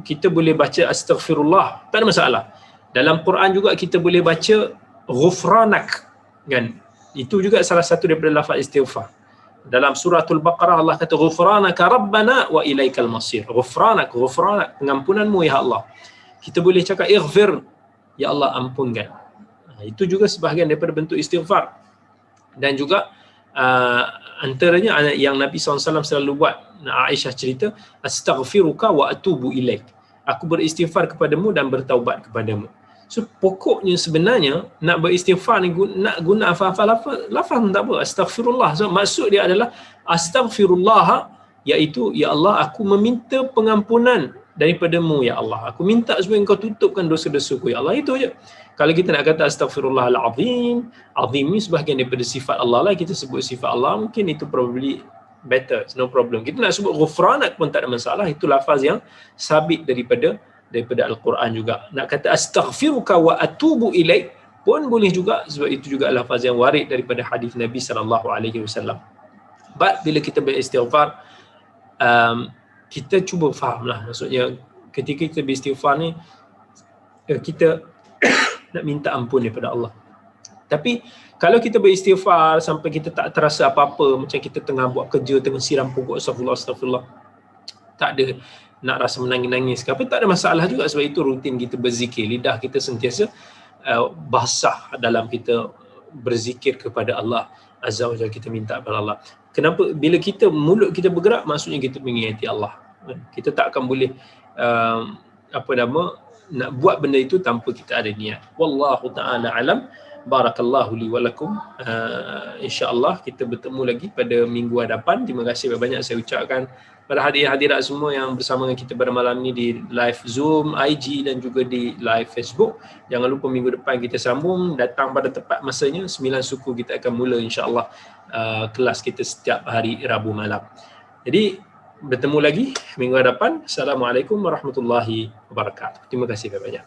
[SPEAKER 1] Kita boleh baca astagfirullah, tak ada masalah. Dalam Quran juga kita boleh baca ghufranak, kan? Itu juga salah satu daripada lafaz istighfar. Dalam suratul Baqarah Allah kata ghufranaka rabbana wa ilaikal masir. Ghufranak, pengampunanmu ya Allah. Kita boleh cakap ighfir, ya Allah ampunkan. Itu juga sebahagian daripada bentuk istighfar. Dan juga antaranya yang Nabi SAW selalu buat, Aisyah cerita, astaghfiruka wa atubu ilaik. Aku beristighfar kepadamu dan bertaubat kepadamu. So pokoknya sebenarnya nak beristighfar ni nak guna lafaz pun tak apa, astaghfirullah. So maksud dia adalah astaghfirullah, iaitu ya Allah, aku meminta pengampunan daripadamu ya Allah. Aku minta supaya engkau tutupkan dosa-dosaku ya Allah. Itu je. Kalau kita nak kata astaghfirullahalazim, azim ni sebahagian daripada sifat Allah lah, kita sebut sifat Allah, mungkin itu probably better, no problem. Kita nak sebut ghufranak pun tak ada masalah, itu lafaz yang sabit daripada Al-Quran juga. Nak kata astaghfiruka wa atubu ilaik pun boleh juga, sebab itu juga lafaz yang warid daripada hadis Nabi SAW. But bila kita beristighfar, kita cuba fahamlah, maksudnya ketika kita beristighfar ni, kita nak minta ampun daripada Allah. Tapi kalau kita beristighfar sampai kita tak terasa apa-apa, macam kita tengah buat kerja, tengah siram pokok, astagfirullah, tak ada nak rasa menangis-nangis ke apa, tak ada masalah juga, sebab itu rutin kita berzikir. Lidah kita sentiasa basah dalam kita berzikir kepada Allah Azza wa Jalla, kita minta kepada Allah. Kenapa? Bila mulut kita bergerak, maksudnya kita mengingati Allah. Kita tak akan boleh nak buat benda itu tanpa kita ada niat. Wallahu ta'ala alam. Barakallahu li wa lakum. InsyaAllah kita bertemu lagi pada minggu hadapan. Terima kasih banyak saya ucapkan pada hadirat semua yang bersama dengan kita pada malam ni di live Zoom, IG dan juga di live Facebook. Jangan lupa minggu depan kita sambung, datang pada tepat masanya. 9 suku kita akan mula insyaAllah kelas kita setiap hari Rabu malam. Jadi bertemu lagi minggu hadapan. Assalamualaikum warahmatullahi wabarakatuh. Terima kasih banyak.